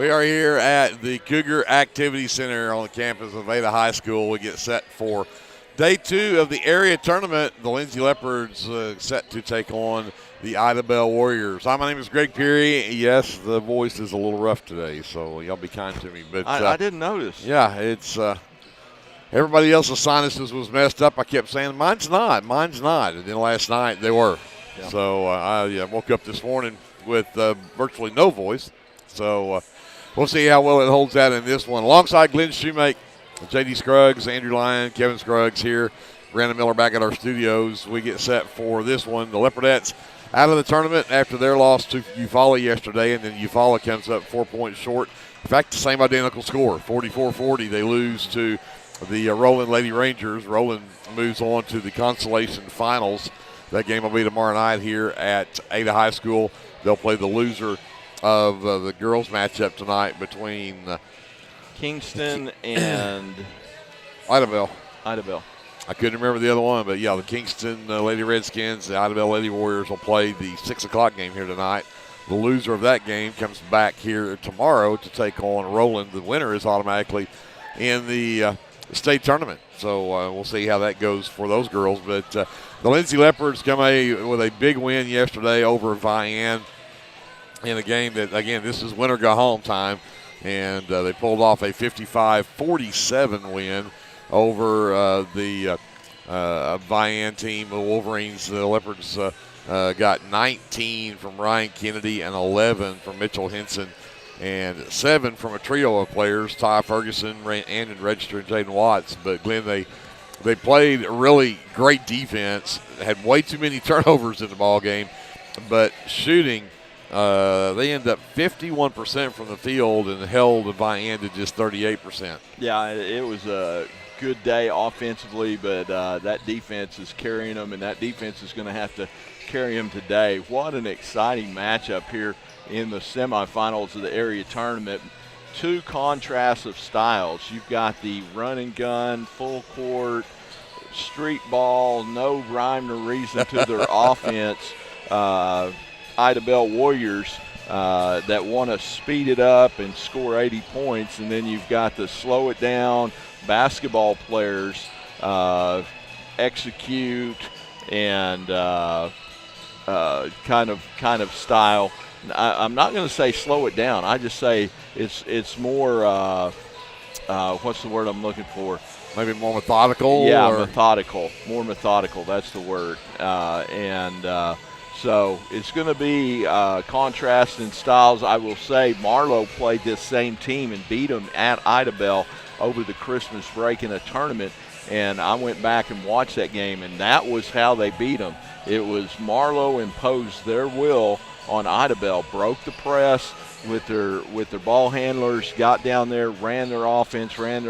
We are here at the Cougar Activity Center on the campus of Ada High School. We get set for day 2 of the area tournament. The LINDSAY Leopards set to take on the Idabel Warriors. Hi, my name is Greg Peary. Yes, the voice is a little rough today, so y'all be kind to me. But I didn't notice. Yeah, it's everybody else's sinuses was messed up. I kept saying, mine's not. And then last night they were. Yeah. So I woke up this morning with virtually no voice. So we'll see how well it holds out in this one. Alongside Glenn Shoemake, J.D. Scruggs, Andrew Lyon, Kevin Scruggs here, Brandon Miller back at our studios. We get set for this one. The Leopardettes out of the tournament after their loss to Eufaula yesterday, and then Eufaula comes up 4 points short. In fact, the same identical score, 44-40. They lose to the Roland Lady Rangers. Roland moves on to the consolation finals. That game will be tomorrow night here at Ada High School. They'll play the loser of the girls' matchup tonight between Kingston and Idabel. I couldn't remember the other one, but yeah, the Kingston Lady Redskins, the Idabel Lady Warriors will play the 6 o'clock game here tonight. The loser of that game comes back here tomorrow to take on Roland. The winner is automatically in the state tournament. So we'll see how that goes for those girls. But the LINDSAY Leopards come with a big win yesterday over Vian in a game that, again, this is winner go home time. And they pulled off a 55-47 win over the Vian team. The Wolverines, the Leopards got 19 from Ryan Kennedy and 11 from Mitchell Henson and 7 from a trio of players, Ty Ferguson, Andon Register, and Jaden Watts. But, Glenn, they played really great defense, had way too many turnovers in the ball game, but shooting, they end up 51% from the field and held the Vian to just 38%. Yeah, it was a good day offensively, but that defense is carrying them, and that defense is going to have to carry them today. What an exciting matchup here in the semifinals of the area tournament. Two contrasts of styles. You've got the run and gun, full court, street ball, no rhyme or reason to their offense. Idabel Warriors that want to speed it up and score 80 points, and then you've got the slow it down basketball players execute and kind of style. I'm not going to say slow it down. I just say it's more what's the word I'm looking for? Maybe more methodical. Yeah, or? methodical. More methodical. That's the word. So it's going to be contrast in styles. I will say Marlowe played this same team and beat them at Idabel over the Christmas break in a tournament, and I went back and watched that game, and that was how they beat them. It was Marlowe imposed their will on Idabel, broke the press with their ball handlers, got down there, ran their offense, got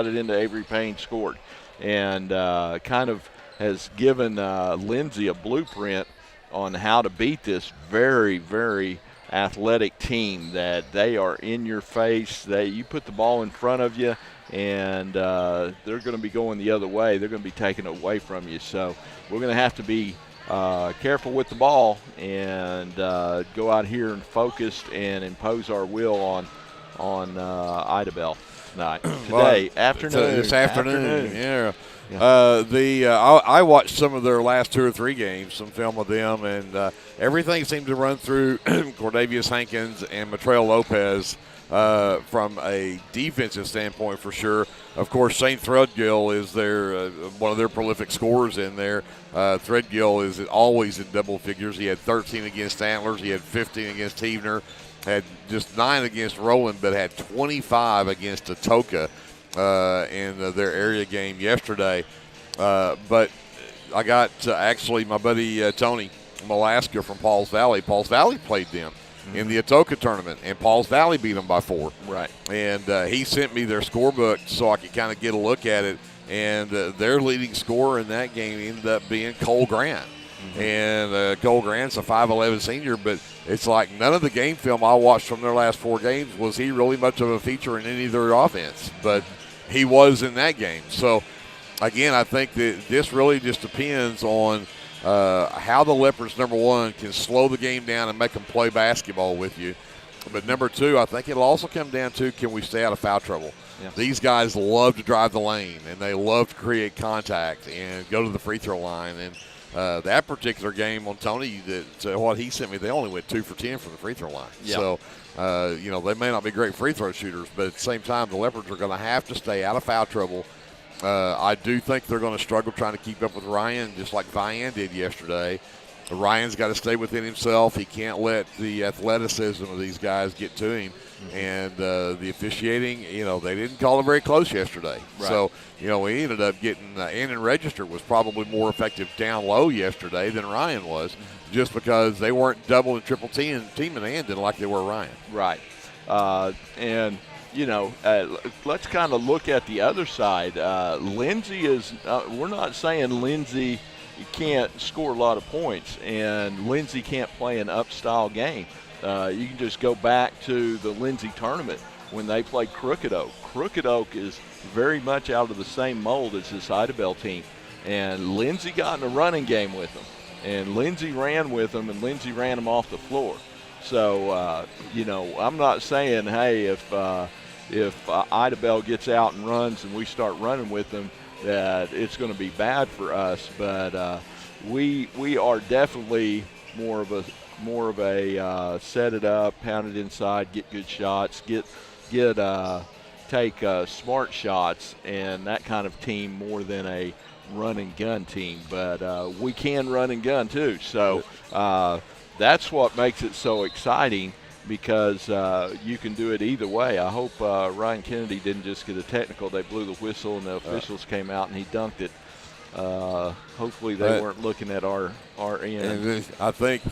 it into Avery Payne, scored, and kind of has given LINDSAY a blueprint on how to beat this very, very athletic team that they are in your face. You put the ball in front of you, and they're going to be going the other way. They're going to be taking it away from you. So we're going to have to be careful with the ball and go out here and focus and impose our will on Idabel tonight. This afternoon. Yeah. I watched some of their last 2 or 3 games, some film of them, and everything seemed to run through Cordavius Hankins and Matrell Lopez from a defensive standpoint for sure. Of course, Shane Threadgill is one of their prolific scorers in there. Threadgill is always in double figures. He had 13 against Antlers. He had 15 against Heavener. Had just 9 against Roland, but had 25 against Atoka in their area game yesterday. But I got actually my buddy Tony Malaska from Pauls Valley. Pauls Valley played them in the Atoka tournament, and Pauls Valley beat them by 4. Right. And he sent me their scorebook so I could kind of get a look at it. And their leading scorer in that game ended up being Cole Grant. And Cole Grant's a 5'11 senior, but it's like none of the game film I watched from their last 4 games was he really much of a feature in any of their offense. But he was in that game. So, again, I think that this really just depends on how the Leopards, number one, can slow the game down and make them play basketball with you. But number two, I think it'll also come down to, can we stay out of foul trouble? Yeah. These guys love to drive the lane, and they love to create contact and go to the free throw line. And that particular game on Tony, what he sent me, they only went 2 for 10 from the free throw line. Yep. So, they may not be great free throw shooters, but at the same time, the Leopards are going to have to stay out of foul trouble. I do think they're going to struggle trying to keep up with Ryan, just like Vian did yesterday. Ryan's got to stay within himself. He can't let the athleticism of these guys get to him. Mm-hmm. And the officiating, they didn't call it very close yesterday. Right. So, we ended up getting Andon Register was probably more effective down low yesterday than Ryan was, just because they weren't double and triple teaming Andon like they were Ryan. Right. Let's kind of look at the other side. Lindsay is we're not saying Lindsay can't score a lot of points, and Lindsay can't play an up-style game. You can just go back to the Lindsay tournament when they played Crooked Oak. Crooked Oak is very much out of the same mold as this Idabel team, and Lindsay got in a running game with them, and Lindsay ran with them, and Lindsay ran them off the floor. So, I'm not saying, hey, if Idabel gets out and runs and we start running with them, that it's going to be bad for us, but we are definitely more of a set it up, pound it inside, get good shots, take smart shots, and that kind of team more than a run and gun team. But we can run and gun too, so that's what makes it so exciting, because you can do it either way. I hope Ryan Kennedy didn't just get a technical. They blew the whistle and the officials came out and he dunked it. Hopefully they weren't looking at our end. And I think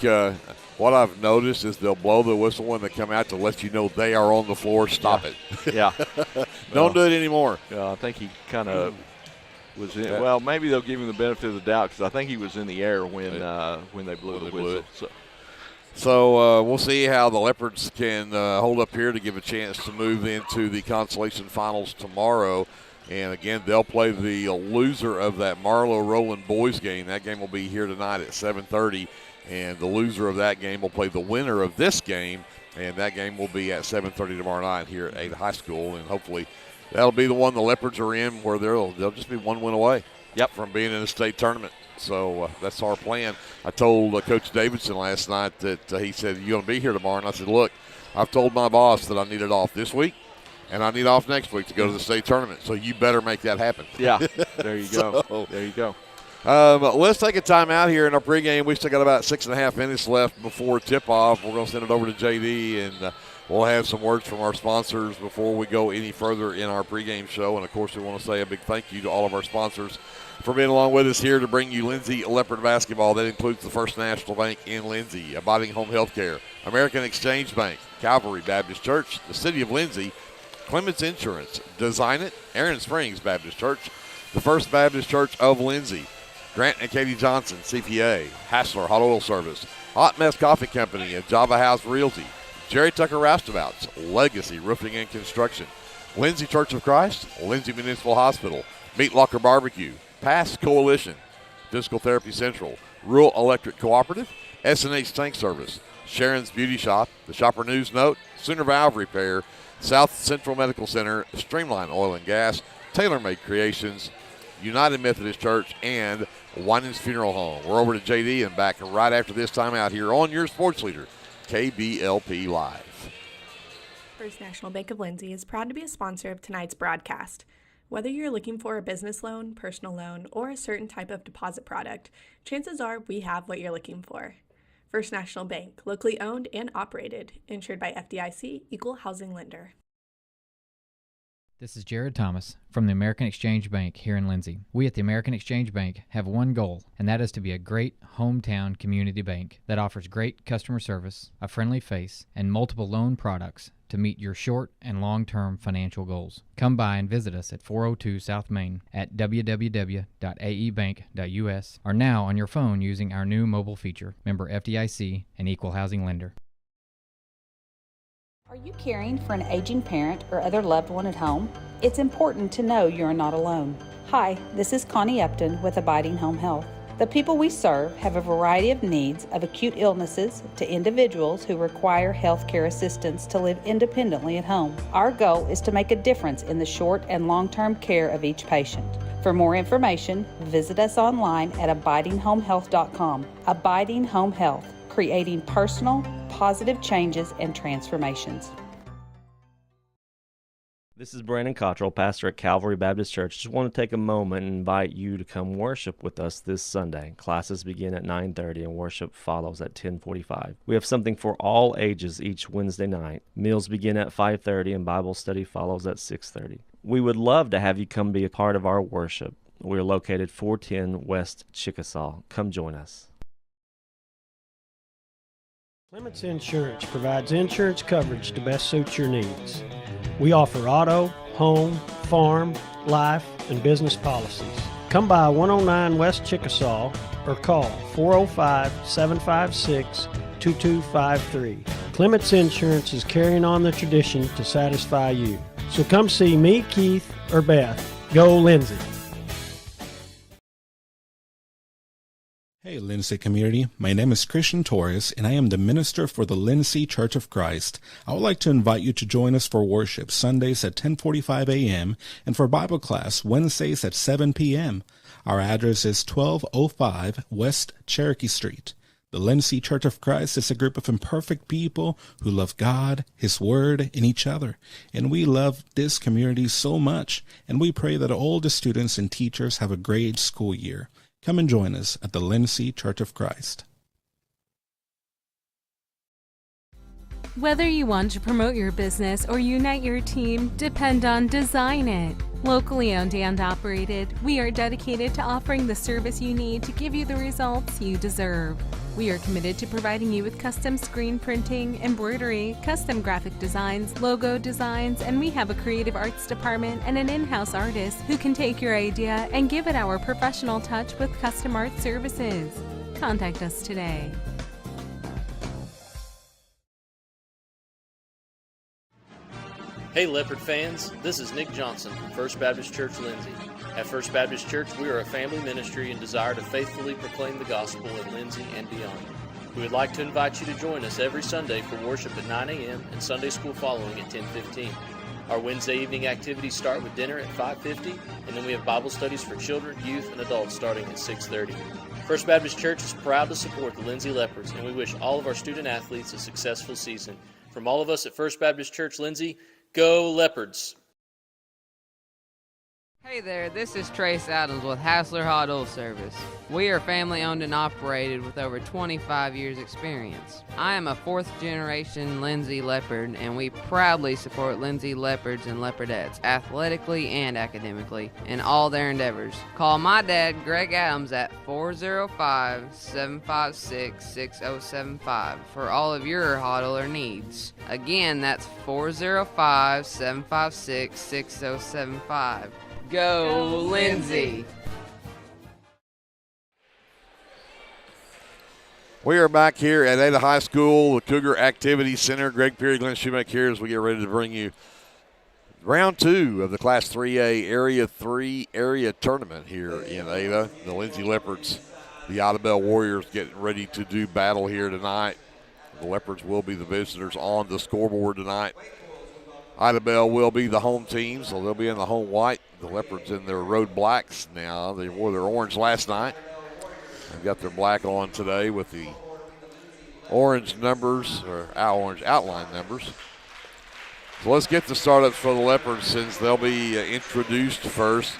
what I've noticed is they'll blow the whistle when they come out to let you know they are on the floor. Stop it. Yeah. Don't do it anymore. I think he kind of was in. Well, maybe they'll give him the benefit of the doubt, because I think he was in the air when they blew the whistle. So we'll see how the Leopards can hold up here to give a chance to move into the consolation finals tomorrow. And, again, they'll play the loser of that Marlowe-Roland boys game. That game will be here tonight at 7:30. And the loser of that game will play the winner of this game. And that game will be at 7:30 tomorrow night here at Ada High School. And hopefully that'll be the one the Leopards are in, where they'll just be one win away from being in a state tournament. So that's our plan. I told Coach Davidson last night that he said, "You going to be here tomorrow?" And I said, "Look, I've told my boss that I need it off this week, and I need off next week to go to the state tournament. So you better make that happen." Yeah, there you go. There you go. Let's take a time out here in our pregame. We still got about 6.5 minutes left before tip-off. We're going to send it over to JD, and we'll have some words from our sponsors before we go any further in our pregame show. And, of course, we want to say a big thank you to all of our sponsors for being along with us here to bring you Lindsay Leopard basketball. That includes the First National Bank in Lindsay, Abiding Home Healthcare, American Exchange Bank, Calvary Baptist Church, the City of Lindsay, Clements Insurance, Design It, Aaron Springs Baptist Church, the First Baptist Church of Lindsay, Grant and Katie Johnson, CPA, Hassler Hot Oil Service, Hot Mess Coffee Company, and Java House Realty, Jerry Tucker Roustabouts, Legacy Roofing and Construction, Lindsay Church of Christ, Lindsay Municipal Hospital, Meat Locker Barbecue, Pass Coalition, Physical Therapy Central, Rural Electric Cooperative, S&H Tank Service, Sharon's Beauty Shop, the Shopper News Note, Sooner Valve Repair, South Central Medical Center, Streamline Oil and Gas, TaylorMade Creations, United Methodist Church, and Winans Funeral Home. We're over to JD and back right after this time out here on your sports leader, KBLP Live. First National Bank of Lindsay is proud to be a sponsor of tonight's broadcast. Whether you're looking for a business loan, personal loan, or a certain type of deposit product, chances are we have what you're looking for. First National Bank, locally owned and operated, insured by FDIC, Equal Housing Lender. This is Jared Thomas from the American Exchange Bank here in Lindsay. We at the American Exchange Bank have one goal, and that is to be a great hometown community bank that offers great customer service, a friendly face, and multiple loan products to meet your short and long-term financial goals. Come by and visit us at 402 South Main at www.aebank.us or now on your phone using our new mobile feature, member FDIC and Equal Housing Lender. Are you caring for an aging parent or other loved one at home? It's important to know you're not alone. Hi, this is Connie Upton with Abiding Home Health. The people we serve have a variety of needs, of acute illnesses to individuals who require health care assistance to live independently at home. Our goal is to make a difference in the short and long-term care of each patient. For more information, visit us online at abidinghomehealth.com. Abiding Home Health, creating personal, positive changes and transformations. This is Brandon Cottrell, pastor at Calvary Baptist Church. Just want to take a moment and invite you to come worship with us this Sunday. Classes begin at 9:30 and worship follows at 10:45. We have something for all ages each Wednesday night. Meals begin at 5:30 and Bible study follows at 6:30. We would love to have you come be a part of our worship. We're located 410 West Chickasaw. Come join us. Clements Insurance provides insurance coverage to best suit your needs. We offer auto, home, farm, life, and business policies. Come by 109 West Chickasaw or call 405-756-2253. Clements Insurance is carrying on the tradition to satisfy you. So come see me, Keith, or Beth. Go Lindsay. Hey, LINDSAY community. My name is Christian Torres, and I am the minister for the LINDSAY Church of Christ. I would like to invite you to join us for worship Sundays at 10:45 a.m. and for Bible class Wednesdays at 7 p.m. Our address is 1205 West Cherokee Street. The LINDSAY Church of Christ is a group of imperfect people who love God, His Word, and each other. And we love this community so much, and we pray that all the students and teachers have a great school year. Come and join us at the LINDSAY Church of Christ. Whether you want to promote your business or unite your team, depend on Design It. Locally owned and operated, we are dedicated to offering the service you need to give you the results you deserve. We are committed to providing you with custom screen printing, embroidery, custom graphic designs, logo designs, and we have a creative arts department and an in-house artist who can take your idea and give it our professional touch with custom art services. Contact us today. Hey Leopard fans, this is Nick Johnson from First Baptist Church Lindsay. At First Baptist Church, we are a family ministry and desire to faithfully proclaim the gospel in Lindsay and beyond. We would like to invite you to join us every Sunday for worship at 9 a.m. and Sunday school following at 10:15. Our Wednesday evening activities start with dinner at 5:50, and then we have Bible studies for children, youth, and adults starting at 6:30. First Baptist Church is proud to support the Lindsay Leopards, and we wish all of our student athletes a successful season. From all of us at First Baptist Church Lindsay, go Leopards! Hey there, this is Trace Adams with Hassler Hot Oil Service. We are family owned and operated with over 25 years experience. I am a fourth generation Lindsay Leopard, and we proudly support Lindsay Leopards and Leopardettes athletically and academically in all their endeavors. Call my dad, Greg Adams, at 405-756-6075 for all of your hot oiler needs. Again, that's 405-756-6075. Go Lindsay! We are back here at Ada High School, the Cougar Activity Center. Greg Peary, Glenn Shoemaker here as we get ready to bring you round 2 of the Class 3A Area 3 area tournament here in Ada. The Lindsay Leopards, the Idabel Warriors getting ready to do battle here tonight. The Leopards will be the visitors on the scoreboard tonight. Idabel will be the home team, so they'll be in the home white. The Leopards in their road blacks now. They wore their orange last night. They've got their black on today with the orange numbers, or orange outline numbers. So let's get the startups for the Leopards since they'll be introduced first.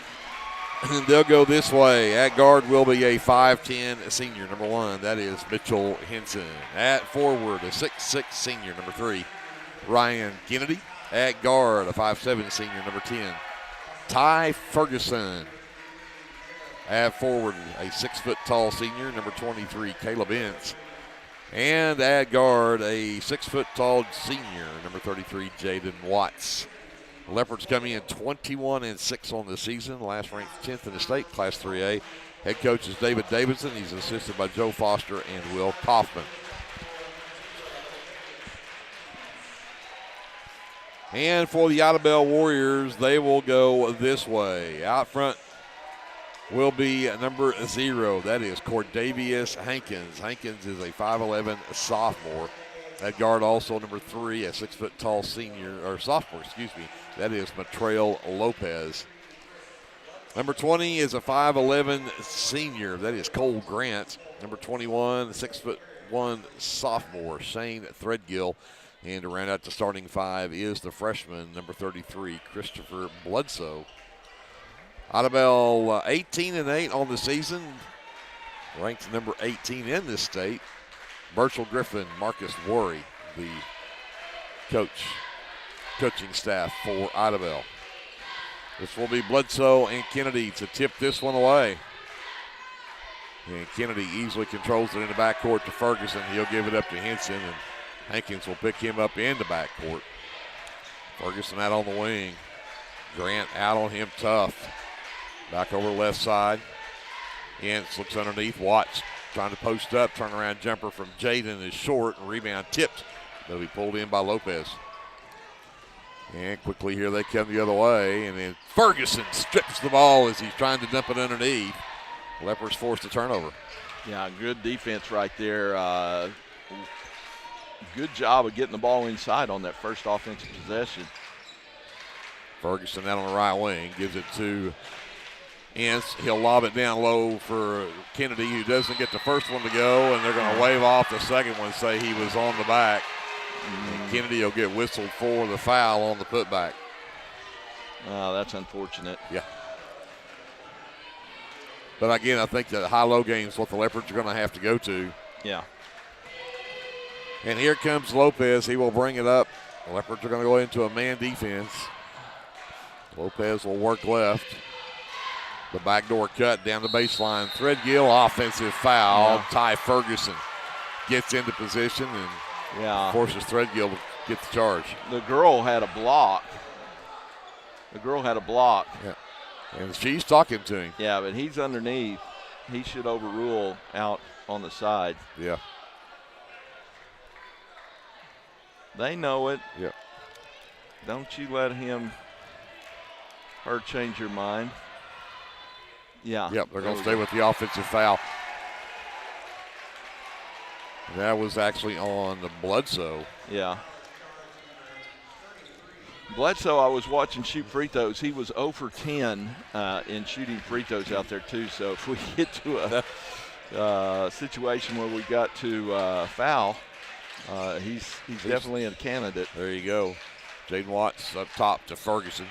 And they'll go this way. At guard will be a 5'10 senior, number 1. That is Mitchell Henson. At forward, a 6'6 senior, number 3, Ryan Kennedy. At guard, a 5'7 senior, number 10, Ty Ferguson. At forward, a 6-foot-tall senior, number 23, Caleb Ince. And at guard, a 6-foot-tall senior, number 33, Jaden Watts. The Leopards coming in 21-6 on the season, last ranked 10th in the state, Class 3A. Head coach is David Davidson. He's assisted by Joe Foster and Will Kaufman. And for the Idabel Warriors, they will go this way. Out front will be number 0. That is Cordavius Hankins. Hankins is a 5'11 sophomore. At guard also number 3, a 6-foot-tall sophomore, That is Matrail Lopez. Number 20 is a 5'11 senior. That is Cole Grant. Number 21, 6'1" sophomore, Shane Threadgill. And to round out the starting 5 is the freshman, number 33, Christopher Bledsoe. Idabel 18-8 on the season, ranked number 18 in this state. Birchall Griffin, Marcus Worry, the coaching staff for Idabel. This will be Bledsoe and Kennedy to tip this one away. And Kennedy easily controls it in the backcourt to Ferguson. He'll give it up to Henson, and Hankins will pick him up in the backcourt. Ferguson out on the wing. Grant out on him tough. Back over left side. Ince looks underneath. Watts trying to post up. Turnaround jumper from Jaden is short, and rebound tipped. That'll be pulled in by Lopez. And quickly here they come the other way, and then Ferguson strips the ball as he's trying to dump it underneath. Leopards forced a turnover. Yeah, good defense right there. Good job of getting the ball inside on that first offensive possession. Ferguson out on the right wing, gives it to Ince. He'll lob it down low for Kennedy, who doesn't get the first one to go, and they're going to wave off the second one, say he was on the back. And Kennedy will get whistled for the foul on the putback. Oh, that's unfortunate. Yeah. But again, I think that high-low game is what the Leopards are going to have to go to. Yeah. And here comes Lopez. He will bring it up. The Leopards are going to go into a man defense. Lopez will work left. The backdoor cut down the baseline. Threadgill, offensive foul. Yeah. Ty Ferguson gets into position and forces Threadgill to get the charge. The girl had a block. Yeah. And she's talking to him. Yeah, but he's underneath. He should overrule out on the side. Yeah. They know it. Yep. Don't you let her change your mind. Yeah. Yep, they're going to stay with the offensive foul. That was actually on the Bledsoe. Yeah. Bledsoe, I was watching shoot free throws. He was 0 for 10 in shooting free throws out there, too. So if we get to a situation where we got to foul, he's definitely a candidate. There you go. Jaden Watts up top to Ferguson.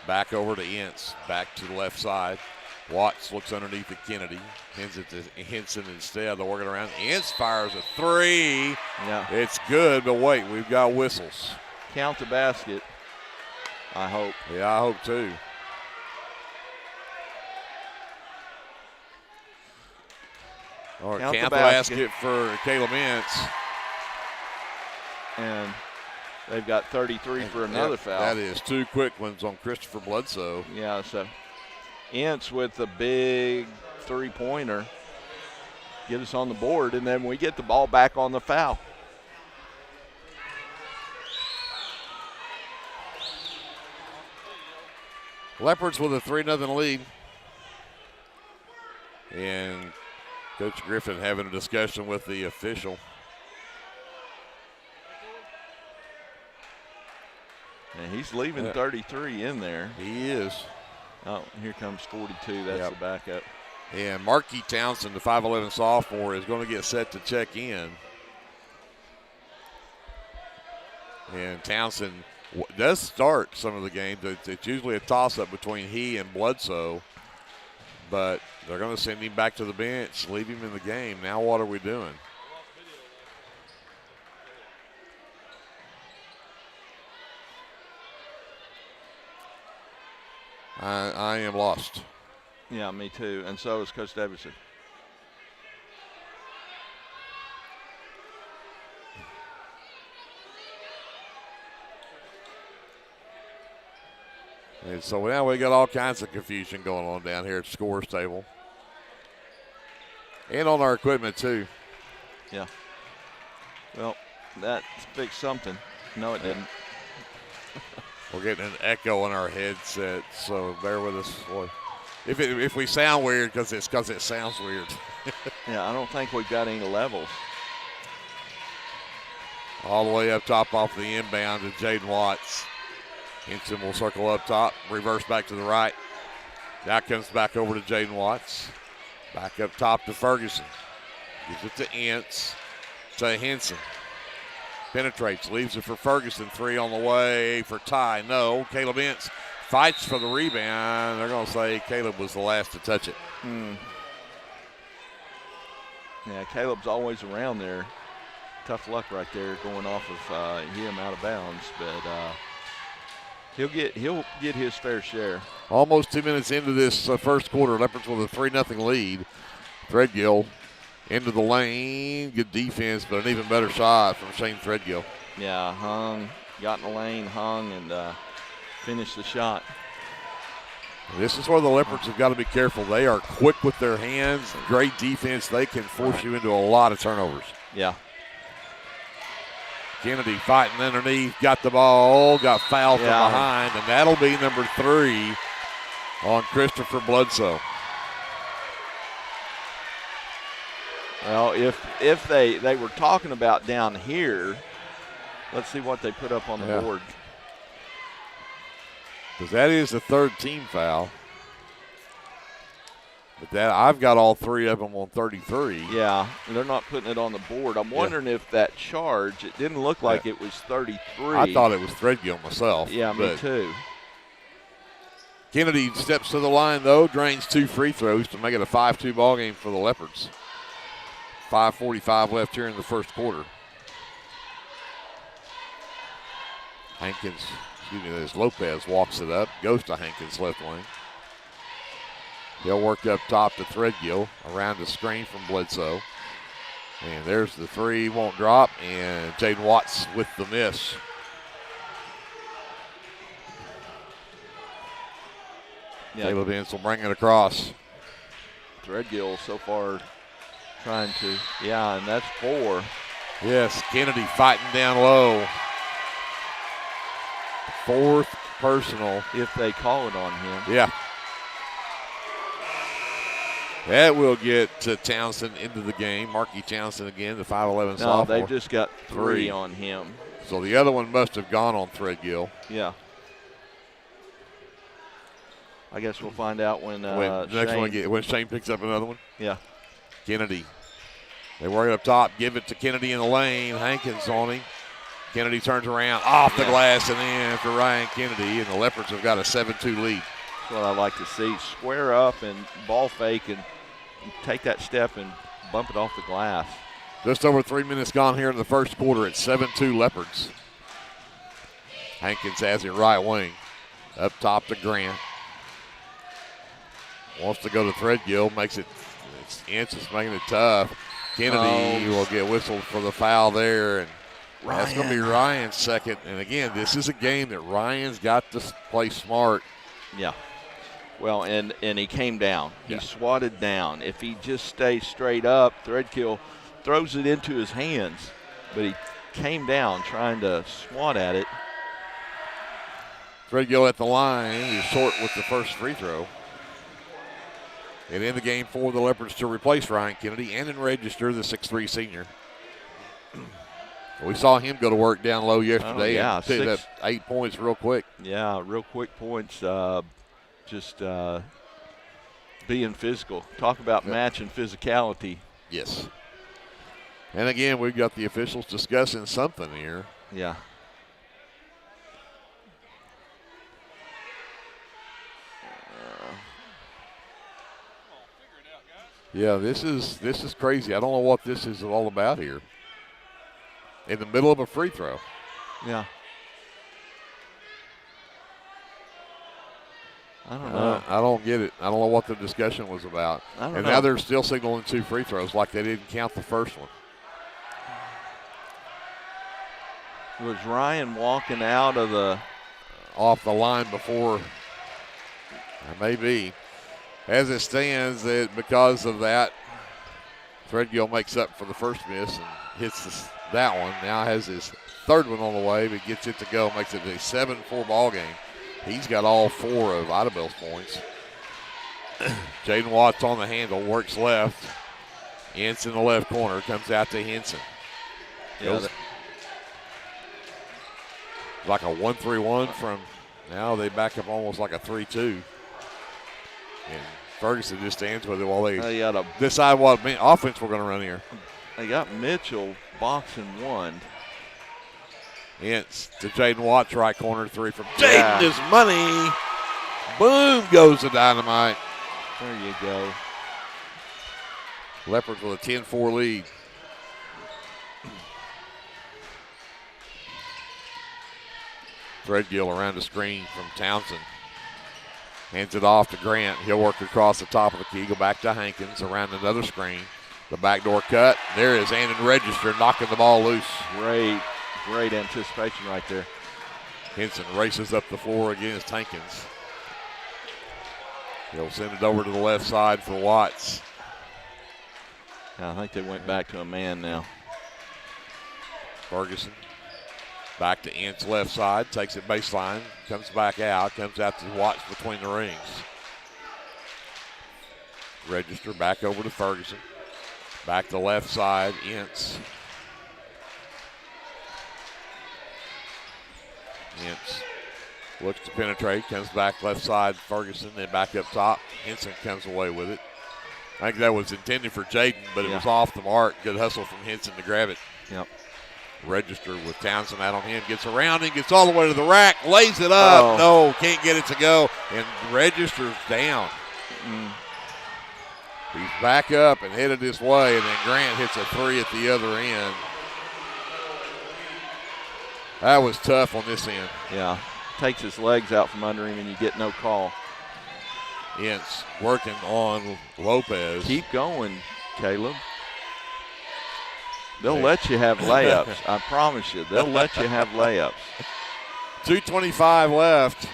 Back over to Ince. Back to the left side. Watts looks underneath to Kennedy. Hands it to Henson instead. They're working around. Ince fires a 3. Yeah. It's good, but wait, we've got whistles. Count the basket, I hope. Yeah, I hope too. Or count the basket for Caleb Ince. And they've got 33 for another foul. That is 2 quick ones on Christopher Bledsoe. Yeah, so Ince with the big three-pointer. Get us on the board, and then we get the ball back on the foul. Leopards with a 3-0 lead. And Coach Griffin having a discussion with the official. And he's leaving 33 in there. He is. Oh, here comes 42. That's the backup. And Markey Townsend, the 5'11 sophomore, is going to get set to check in. And Townsend does start some of the games. It's usually a toss-up between he and Bledsoe. But they're going to send him back to the bench, leave him in the game. Now what are we doing? I am lost. Yeah, me too. And so is Coach Davidson. And so now we got all kinds of confusion going on down here at the scores table. And on our equipment too. Yeah. Well, that fixed something. No, it didn't. We're getting an echo in our headset, so bear with us. Boy. If we sound weird, because it sounds weird. Yeah, I don't think we've got any levels. All the way up top off the inbound to Jaden Watts. Hinson will circle up top, reverse back to the right. Now comes back over to Jaden Watts. Back up top to Ferguson. Gives it to Ince. To Hinson. Penetrates, leaves it for Ferguson. 3 on the way for Ty. No, Caleb Ince fights for the rebound. They're going to say Caleb was the last to touch it. Yeah, Caleb's always around there. Tough luck right there going off of him out of bounds, but he'll get his fair share. Almost 2 minutes into this first quarter, Leopards with a 3-0 lead. Threadgill into the lane, good defense, but an even better shot from Shane Threadgill. Yeah, got in the lane, and finished the shot. This is where the Leopards have got to be careful. They are quick with their hands, great defense. They can force you into a lot of turnovers. Yeah. Kennedy fighting underneath, got the ball, got fouled from behind, and that'll be number 3 on Christopher Bledsoe. Well, if they were talking about down here, let's see what they put up on the board. Because that is the 3rd team foul. But that I've got all 3 of them on 33. Yeah, they're not putting it on the board. I'm wondering if that charge, it didn't look like it was 33. I thought it was Threadgill myself. Yeah, me too. Kennedy steps to the line, though, drains 2 free throws to make it a 5-2 ball game for the Leopards. 5:45 left here in the first quarter. Lopez walks it up, goes to Hankins' left wing. He'll work up top to Threadgill, around the screen from Bledsoe. And there's the 3, won't drop, and Jaden Watts with the miss. Yeah. Caleb Ince will bring it across. Threadgill so far trying to, and that's 4. Yes, Kennedy fighting down low. 4th personal. If they call it on him. Yeah. That will get Townsend into the game. Marky Townsend again, the 5'11" sophomore. No, they've just got 3 on him. So the other one must have gone on Threadgill. Yeah. I guess we'll find out when when Shane picks up another one. Yeah. Kennedy. They work up top, give it to Kennedy in the lane. Hankins on him. Kennedy turns around, off the glass and in for Ryan Kennedy, and the Leopards have got a 7-2 lead. That's what I like to see. Square up and ball fake and take that step and bump it off the glass. Just over 3 minutes gone here in the first quarter. It's 7-2 Leopards. Hankins has it right wing. Up top to Grant. Wants to go to Threadgill, makes it, Ince is making it tough. Kennedy will get whistled for the foul there, and that's going to be Ryan's second. And again, this is a game that Ryan's got to play smart. Yeah. Well, and he came down. He swatted down. If he just stays straight up, Threadgill throws it into his hands, but he came down trying to swat at it. Threadgill at the line. He's short with the first free throw. And in the game for the Leopards to replace Ryan Kennedy and in register the 6'3 senior. We saw him go to work down low yesterday and picked up 8 points real quick. Yeah, real quick points. Just being physical. Talk about match and physicality. Yes. And again, we've got the officials discussing something here. Yeah. Yeah, this is crazy. I don't know what this is all about here. In the middle of a free throw. Yeah. I don't know. I don't get it. I don't know what the discussion was about. And now they're still signaling 2 free throws like they didn't count the first one. Was Ryan walking out of off the line before? Maybe. As it stands, because of that, Threadgill makes up for the first miss and hits that one. Now has his 3rd one on the way, but gets it to go, makes it a 7-4 ball game. He's got all 4 of Idabel's points. Jaden Watts on the handle, works left. Ince in the left corner, comes out to Henson. Yeah, like a 1-3-1 from now. They back up almost like a 3-2. And Ferguson just stands with it while they decide what offense we're going to run here. They got Mitchell boxing one. Ince to Jaden Watts, right corner, three from Jaden is money. Boom goes the dynamite. There you go. Leopards with a 10-4 lead. Threadgill around the screen from Townsend. Hands it off to Grant. He'll work across the top of the key, go back to Hankins around another screen. The backdoor cut. There is Andon Register knocking the ball loose. Great anticipation right there. Henson races up the floor against Hankins. He'll send it over to the left side for Watts. I think they went back to a man now. Ferguson back to Ince left side, takes it baseline, comes back out, comes out to Watts between the rings. Register back over to Ferguson. Back to left side, Ince. Ince looks to penetrate, comes back left side, Ferguson, then back up top. Henson comes away with it. I think that was intended for Jaden, but it was off the mark. Good hustle from Henson to grab it. Yep. Register with Townsend out on him, gets around him, gets all the way to the rack, lays it up. No, can't get it to go, and Register's down. He's back up and headed this way, and then Grant hits a three at the other end. That was tough on this end. Yeah, takes his legs out from under him, and you get no call. Ince working on Lopez. Keep going, Caleb. They'll let you have layups. I promise you, they'll let you have layups. 2:25 left.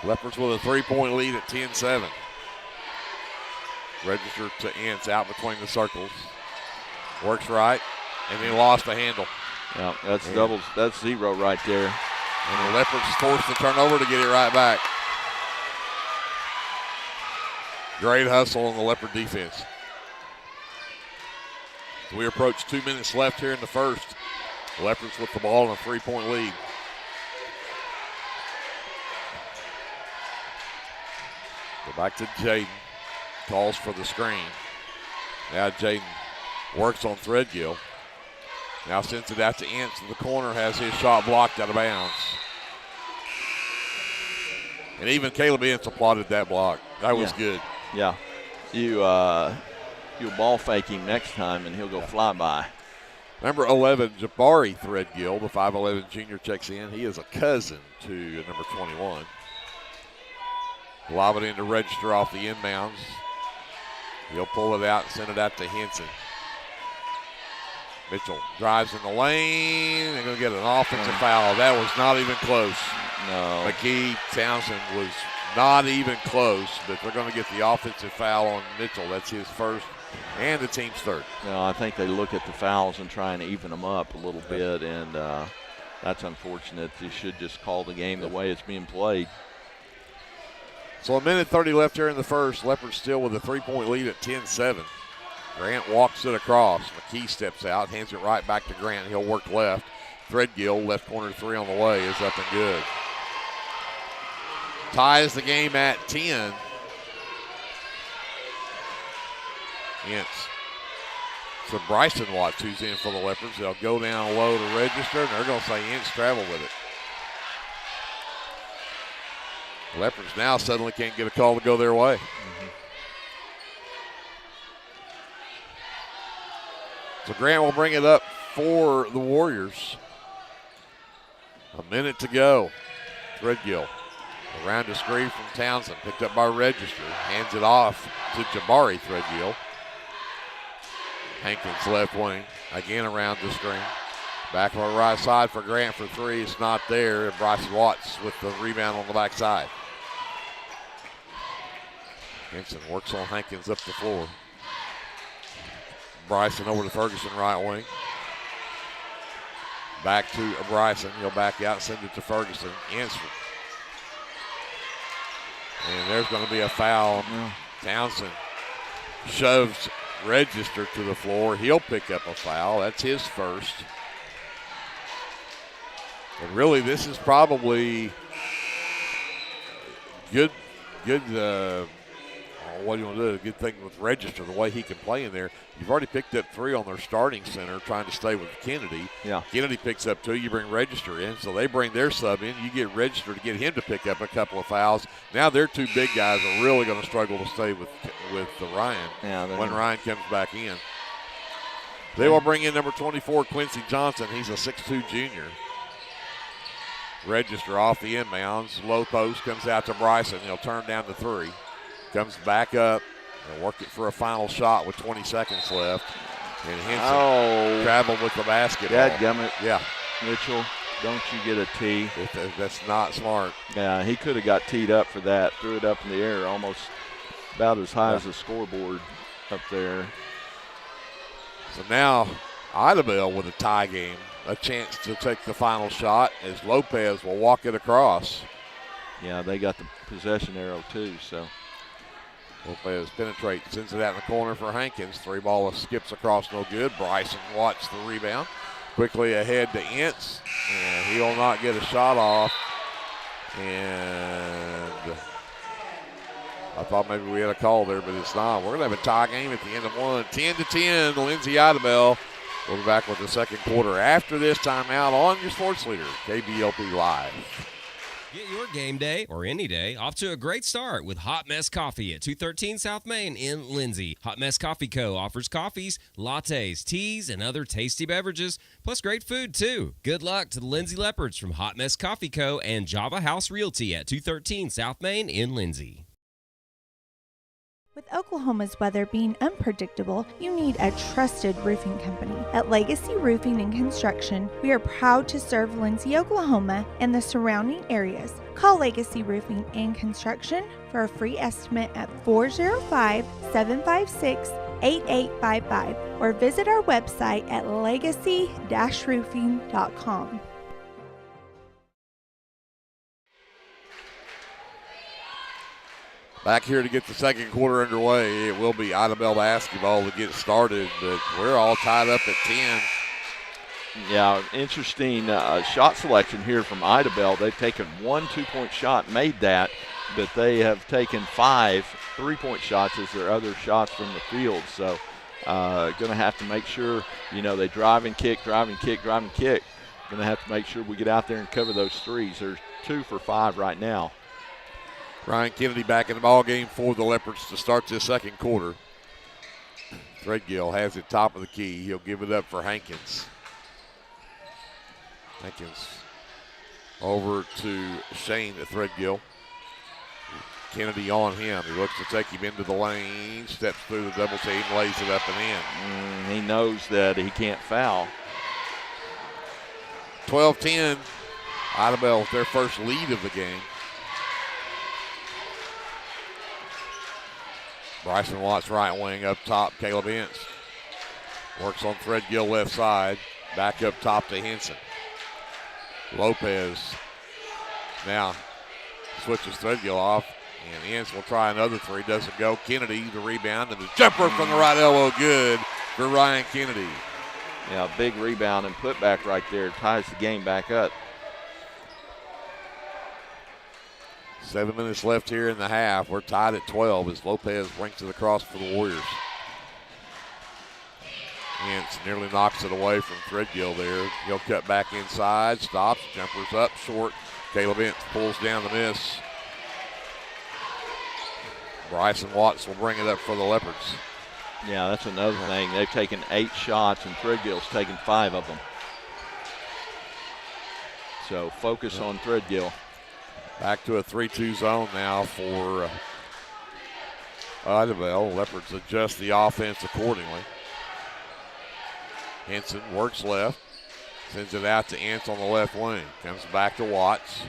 Leopards with a 3-point lead at 10-7. Register to Ince out between the circles. Works right, and then lost the handle. Yeah, that's doubles. That's zero right there. And the Leopards forced the turnover to get it right back. Great hustle on the Leopard defense. We approach 2 minutes left here in the first. Leopards with the ball in a 3-point lead. Go back to Jaden. Calls for the screen. Now Jaden works on Threadgill. Now sends it out to Ince. The corner has his shot blocked out of bounds. And even Caleb Ince applauded that block. That was good. Yeah. You'll ball fake him next time and he'll go fly by. Number 11, Jabari Threadgill, the 5'11 junior, checks in. He is a cousin to number 21. Lob it into Register off the inbounds. He'll pull it out and send it out to Henson. Mitchell drives in the lane. They're going to get an offensive foul. That was not even close. No. McKee Townsend was not even close, but they're going to get the offensive foul on Mitchell. That's his first and the team's third. No, I think they look at the fouls and try and even them up a little bit, and that's unfortunate. They should just call the game the way it's being played. So 1:30 left here in the first. Leopards still with a 3-point lead at 10-7. Grant walks it across. McKee steps out, hands it right back to Grant. He'll work left. Threadgill, left corner three on the way, is up and good. Ties the game at 10. Ince. So Bryson Watts, who's in for the Leopards. They'll go down low to Register, and they're going to say Ince travel with it. Leopards now suddenly can't get a call to go their way. So Grant will bring it up for the Warriors. A minute to go. Threadgill around the screen from Townsend. Picked up by Register. Hands it off to Jabari Threadgill. Hankins left wing. Again around the screen. Back on the right side for Grant for three. It's not there. And Bryson Watts with the rebound on the backside. Henson works on Hankins up the floor. Bryson over to Ferguson, right wing. Back to Bryson. He'll back out, send it to Ferguson. Answer. And there's going to be a foul Townsend shoves Register to the floor. He'll pick up a foul. That's his first. And really, this is probably good. What do you want to do? A good thing with Register, the way he can play in there. You've already picked up 3 on their starting center, trying to stay with Kennedy. Yeah. Kennedy picks up 2. You bring Register in, so they bring their sub in. You get Register to get him to pick up a couple of fouls. Now their 2 big guys are really going to struggle to stay with Ryan when Ryan comes back in. They will bring in number 24, Quincy Johnson. He's a 6'2 junior. Register off the inbounds. Low post comes out to Bryson. He'll turn down to 3. Comes back up. They'll work it for a final shot with 20 seconds left. And Henson traveled with the basketball. Dadgummit. Yeah. Mitchell, don't you get a tee. That's not smart. Yeah, he could have got teed up for that. Threw it up in the air almost about as high as the scoreboard up there. So now Idabel with a tie game. A chance to take the final shot as Lopez will walk it across. Yeah, they got the possession arrow too, so. Lopez penetrates, sends it out in the corner for Hankins. 3-ball skips across, no good. Bryson Watts the rebound. Quickly ahead to Ince, and he'll not get a shot off. And I thought maybe we had a call there, but it's not. We're going to have a tie game at the end of one. 10-10, Lindsay Idabel. We'll be back with the second quarter after this timeout on your sports leader, KBLP Live. Get your game day, or any day, off to a great start with Hot Mess Coffee at 213 South Main in Lindsay. Hot Mess Coffee Co. offers coffees, lattes, teas, and other tasty beverages, plus great food, too. Good luck to the Lindsay Leopards from Hot Mess Coffee Co. and Java House Realty at 213 South Main in Lindsay. With Oklahoma's weather being unpredictable, you need a trusted roofing company. At Legacy Roofing and Construction, we are proud to serve Lindsay, Oklahoma, and the surrounding areas. Call Legacy Roofing and Construction for a free estimate at 405-756-8855 or visit our website at legacy-roofing.com. Back here to get the second quarter underway. It will be Idabel basketball to get started, but we're all tied up at 10. Yeah, interesting shot selection here from Idabel. They've taken 1 2-point shot, made that, but they have taken 5 3-point shots as their other shots from the field. So going to have to make sure, they drive and kick. Going to have to make sure we get out there and cover those threes. There's 2 for 5 right now. Ryan Kennedy back in the ball game for the Leopards to start this second quarter. Threadgill has it top of the key. He'll give it up for Hankins. Hankins over to Shane at Threadgill. Kennedy on him. He looks to take him into the lane, steps through the double team, lays it up and in. He knows that he can't foul. 12-10. Idabel with their first lead of the game. Bryson Watts right wing up top. Caleb Ince works on Threadgill left side. Back up top to Henson. Lopez now switches Threadgill off, and Ince will try another three. Doesn't go. Kennedy the rebound, and the jumper from the right elbow good for Ryan Kennedy. Yeah, big rebound and putback right there. Ties the game back up. 7 minutes left here in the half. We're tied at 12 as Lopez brings it across for the Warriors. Ince nearly knocks it away from Threadgill there. He'll cut back inside, stops, jumpers up short. Caleb Ince pulls down the miss. Bryson Watts will bring it up for the Leopards. Yeah, that's another thing. They've taken 8 shots and Threadgill's taken 5 of them. So focus on Threadgill. Back to a 3-2 zone now for Idabel. Leopards adjust the offense accordingly. Henson works left, sends it out to Ince on the left wing. Comes back to Watts.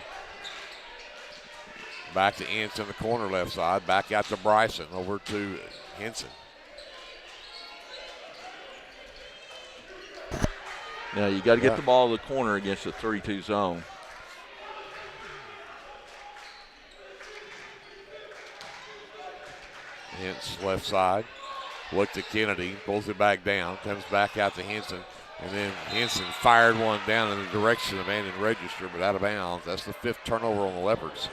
Back to Ince in the corner left side. Back out to Bryson, over to Henson. Now you got to get the ball to the corner against a 3-2 zone. Hence left side. Looked at Kennedy, pulls it back down, comes back out to Henson, and then Henson fired one down in the direction of Andon Register, but out of bounds. That's the 5th turnover on the Leopards.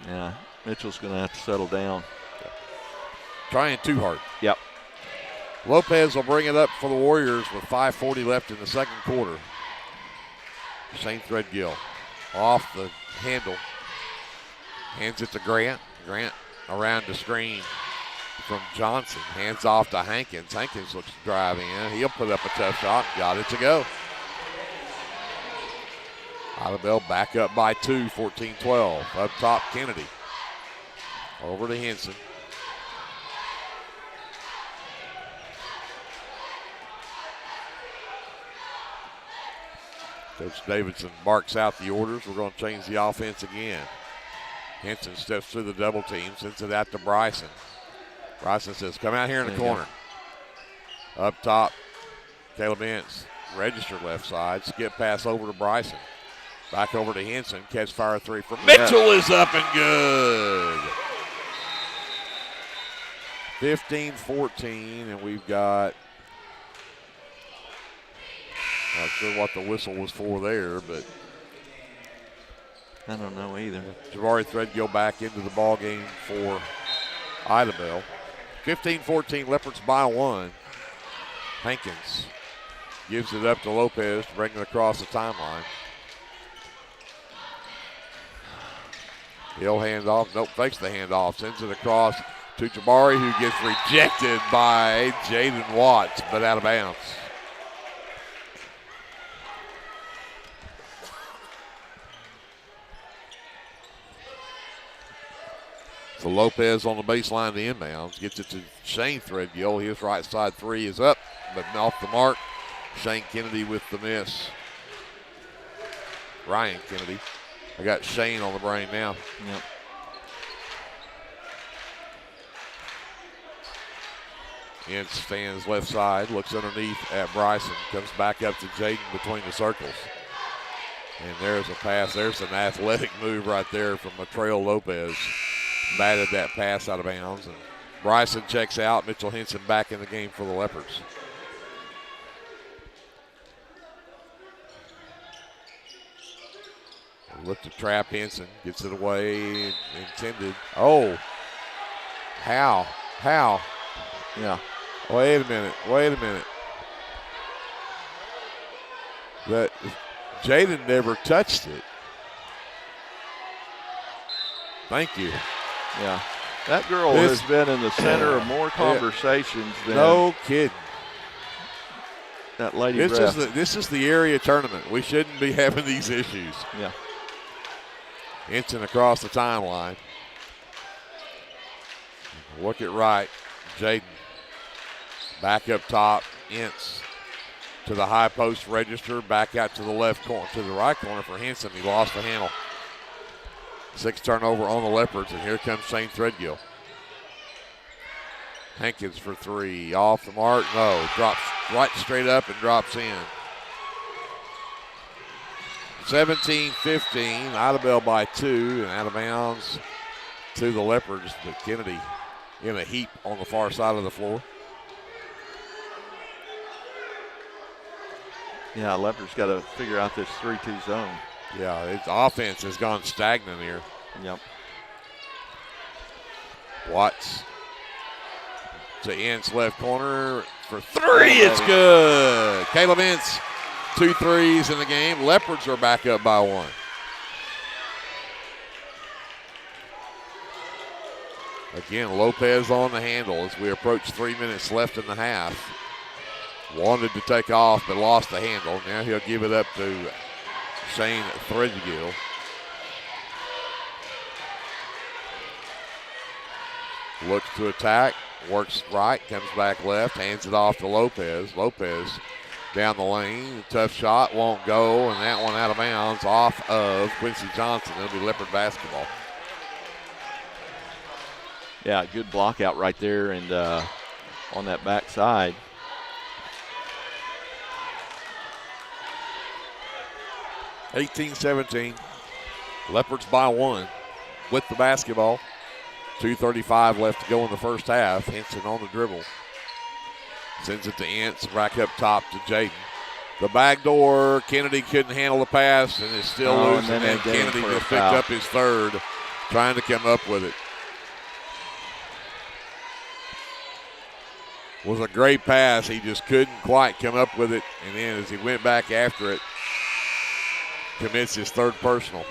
Yeah, Mitchell's going to have to settle down. Trying too hard. Yep. Lopez will bring it up for the Warriors with 5:40 left in the second quarter. Shane Threadgill off the handle. Hands it to Grant. Grant around the screen from Johnson. Hands off to Hankins. Hankins looks to drive in. He'll put up a tough shot. Got it to go. Idabel back up by 2, 14-12. Up top, Kennedy. Over to Henson. Coach Davidson barks out the orders. We're going to change the offense again. Henson steps through the double team, sends it out to Bryson. Bryson says, come out here in the corner. Up top, Caleb Ince. Register left side. Skip pass over to Bryson. Back over to Henson. Catch fire 3 from Mitchell is up and good. 15-14, and we've got, not sure what the whistle was for there, but I don't know either. Jabari Threadgill back into the ball game for Idabel. 15-14, Leopards by 1. Hankins gives it up to Lopez to bring it across the timeline. He'll hand off. Nope, fakes the handoff. Sends it across to Jabari, who gets rejected by Jaden Watts, but out of bounds. So Lopez on the baseline, the inbounds. Gets it to Shane Threadgill. His right side 3 is up, but off the mark. Shane Kennedy with the miss. Ryan Kennedy. I got Shane on the brain now. Yep. Ince stands left side, looks underneath at Bryson, comes back up to Jaden between the circles. And there's a pass. There's an athletic move right there from Matrell Lopez. Batted that pass out of bounds. And Bryson checks out. Mitchell Henson back in the game for the Leopards. Look to trap Henson. Gets it away. Intended. Oh. How? Yeah. Wait a minute. That Jaden never touched it. Thank you. Yeah. That girl has been in the center of more conversations than no kidding. That lady This is the area tournament. We shouldn't be having these issues. Yeah. Henson across the timeline. Look at right. Jaden. Back up top. Ince to the high post Register. Back out to the left corner, to the right corner for Henson. He lost the handle. 6 turnover on the Leopards, and here comes Shane Threadgill. Hankins for 3. Off the mark. No. Drops right straight up and drops in. 17-15. Idabel by 2 and out of bounds to the Leopards. But Kennedy in a heap on the far side of the floor. Yeah, Leopards got to figure out this 3-2 zone. Yeah, its offense has gone stagnant here. Yep. Watts to Ince left corner for 3. It's good. Caleb Ince, 2 threes in the game. Leopards are back up by 1. Again, Lopez on the handle as we approach 3 minutes left in the half. Wanted to take off but lost the handle. Now he'll give it up to Shane Threadgill. Looks to attack, works right, comes back left, hands it off to Lopez. Lopez down the lane, tough shot, won't go, and that one out of bounds off of Quincy Johnson. It'll be Leopard basketball. Yeah, good block out right there and on that back side. (18-17). Leopards by 1 with the basketball. 2:35 left to go in the first half. Henson on the dribble. Sends it to Ince, back up top to Jaden. The back door, Kennedy couldn't handle the pass and is still loose. And then Kennedy just picked up his third, trying to come up with it. Was a great pass. He just couldn't quite come up with it. And then as he went back after it, commits his third personal.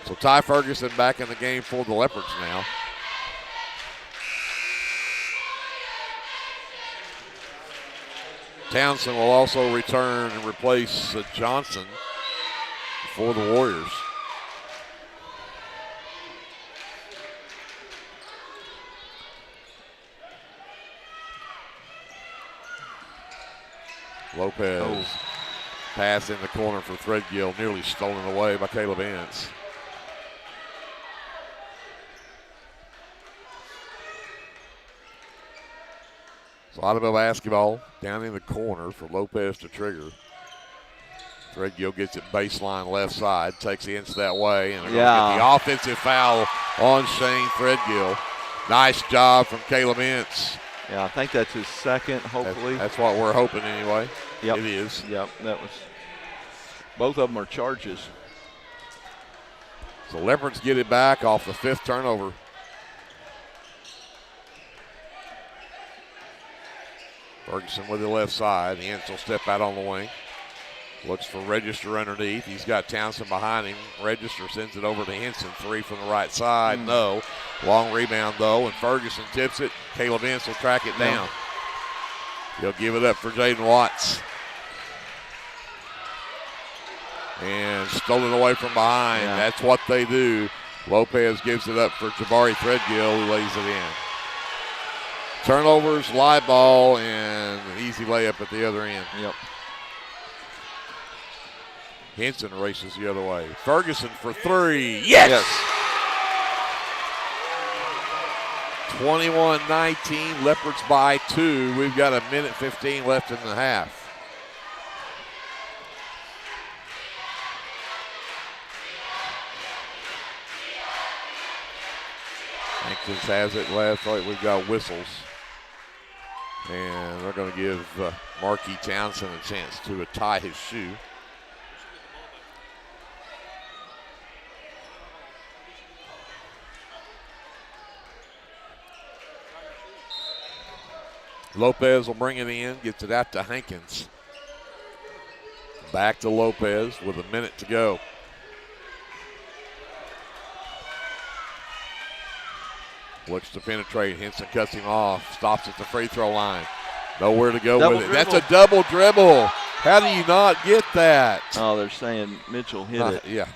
So Ty Ferguson back in the game for the Leopards now. Townsend will also return and replace Johnson for the Warriors. Lopez pass in the corner for Threadgill, nearly stolen away by Caleb Ince. So Idabel basketball down in the corner for Lopez to trigger. Threadgill gets it baseline left side, takes Ince that way, and they're going to get the offensive foul on Shane Threadgill. Nice job from Caleb Ince. Yeah, I think that's his second, hopefully. That's what we're hoping anyway. Yep. It is. Yep, that was. Both of them are charges. So Leopards get it back off the fifth turnover. Ferguson with the left side. Ince will step out on the wing. Looks for Register underneath. He's got Townsend behind him. Register sends it over to Henson. Three from the right side. No. Long rebound, though, and Ferguson tips it. Caleb Ince will track it down. He'll give it up for Jaden Watts. And stolen away from behind. Yeah. That's what they do. Lopez gives it up for Jabari Threadgill, who lays it in. Turnovers, live ball, and an easy layup at the other end. Yep. Henson races the other way. Ferguson for three. Yes! 21-19, Leopards by 2. We've got a minute 15 left in the half. Hankins has it left. Right, we've got whistles. And they're going to give Marquis Townsend a chance to tie his shoe. Lopez will bring it in, gets it out to Hankins. Back to Lopez with a minute to go. Looks to penetrate. Henson cuts him off. Stops at the free throw line. Nowhere to go with it. That's a double dribble. How do you not get that? Oh, they're saying Mitchell hit it. Yeah.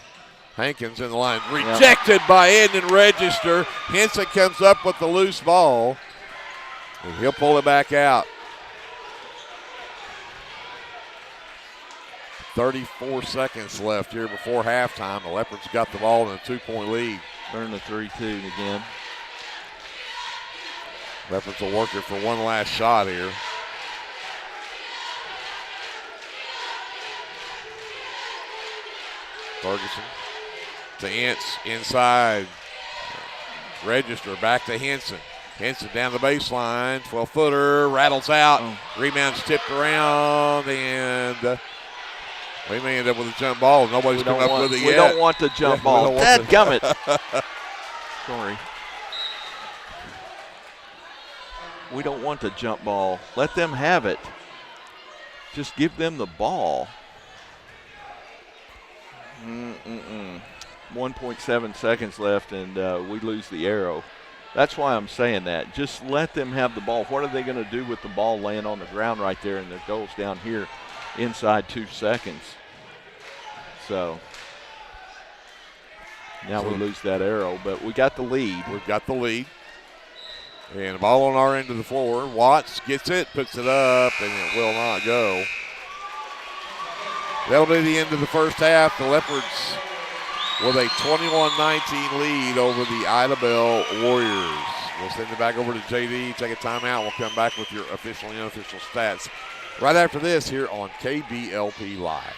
Hankins in the line. Rejected by Edmond Register. Henson comes up with the loose ball. And he'll pull it back out. 34 seconds left here before halftime. The Leopards got the ball in a 2-point lead. Turn the 3-2 again. Leopards will work it for one last shot here. Ferguson to Ince inside. Register back to Henson. Henson down the baseline, 12-footer, rattles out. Rebound's tipped around, and we may end up with a jump ball. Nobody's come up with it yet. We don't want the jump ball. Dadgummit. Sorry. We don't want the jump ball. Let them have it. Just give them the ball. 1.7 seconds left, and we lose the arrow. That's why I'm saying that. Just let them have the ball. What are they going to do with the ball laying on the ground right there, and their goal's down here inside 2 seconds? So now we lose that arrow, but we got the lead. We've got the lead. And the ball on our end of the floor. Watts gets it, puts it up, and it will not go. That'll be the end of the first half. The Leopards with a 21-19 lead over the Idabel Warriors. We'll send it back over to JD, take a timeout. We'll come back with your official and unofficial stats right after this here on KBLP Live.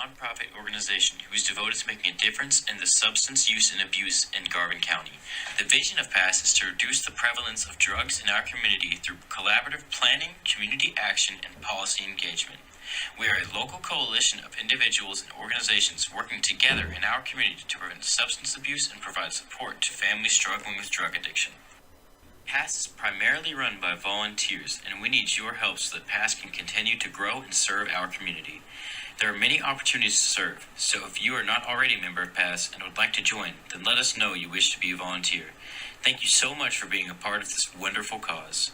nonprofit organization who is devoted to making a difference in the substance use and abuse in Garvin County. The vision of PASS is to reduce the prevalence of drugs in our community through collaborative planning, community action, and policy engagement. We are a local coalition of individuals and organizations working together in our community to prevent substance abuse and provide support to families struggling with drug addiction. PASS is primarily run by volunteers, and we need your help so that PASS can continue to grow and serve our community. There are many opportunities to serve, so if you are not already a member of PASS and would like to join, then let us know you wish to be a volunteer. Thank you so much for being a part of this wonderful cause.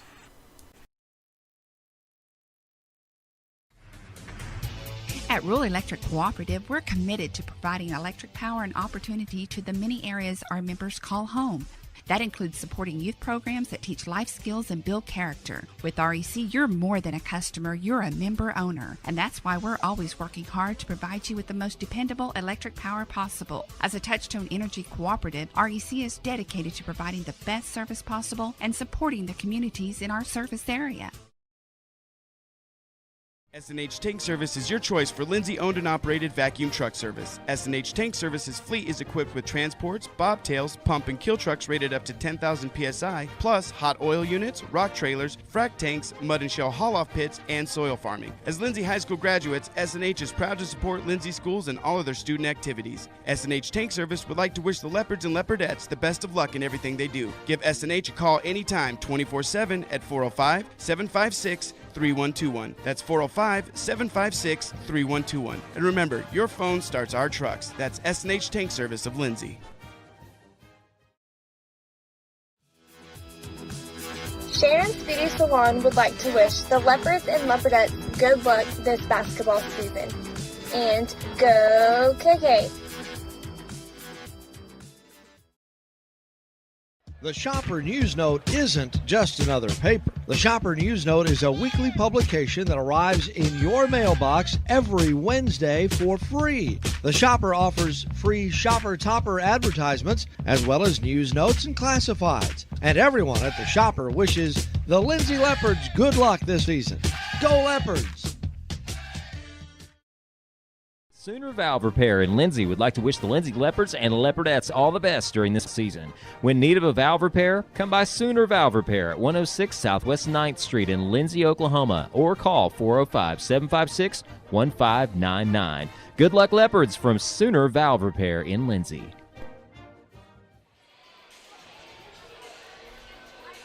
At Rural Electric Cooperative, we're committed to providing electric power and opportunity to the many areas our members call home. That includes supporting youth programs that teach life skills and build character. With REC, you're more than a customer, you're a member owner. And that's why we're always working hard to provide you with the most dependable electric power possible. As a Touchstone Energy Cooperative, REC is dedicated to providing the best service possible and supporting the communities in our service area. S&H Tank Service is your choice for Lindsay owned and operated vacuum truck service. S&H Tank Service's fleet is equipped with transports, bobtails, pump and kill trucks rated up to 10,000 psi, plus hot oil units, rock trailers, frac tanks, mud and shell haul-off pits, and soil farming. As Lindsay High School graduates, S&H is proud to support Lindsay schools and all of their student activities. S&H Tank Service would like to wish the Leopards and Leopardettes the best of luck in everything they do. Give S&H a call anytime, 24/7 at 405-756-3121. That's 405-756-3121. And remember, your phone starts our trucks. That's S&H Tank Service of Lindsay. Shannon's Beauty Salon would like to wish the Leopards and Leopardettes good luck this basketball season. And go KK! The Shopper News Note isn't just another paper. The Shopper News Note is a weekly publication that arrives in your mailbox every Wednesday for free. The Shopper offers free Shopper Topper advertisements as well as news notes and classifieds. And everyone at the Shopper wishes the Lindsay Leopards good luck this season. Go Leopards! Sooner Valve Repair in Lindsay would like to wish the Lindsay Leopards and Leopardettes all the best during this season. When in need of a valve repair, come by Sooner Valve Repair at 106 Southwest 9th Street in Lindsay, Oklahoma, or call 405-756-1599. Good luck, Leopards, from Sooner Valve Repair in Lindsay.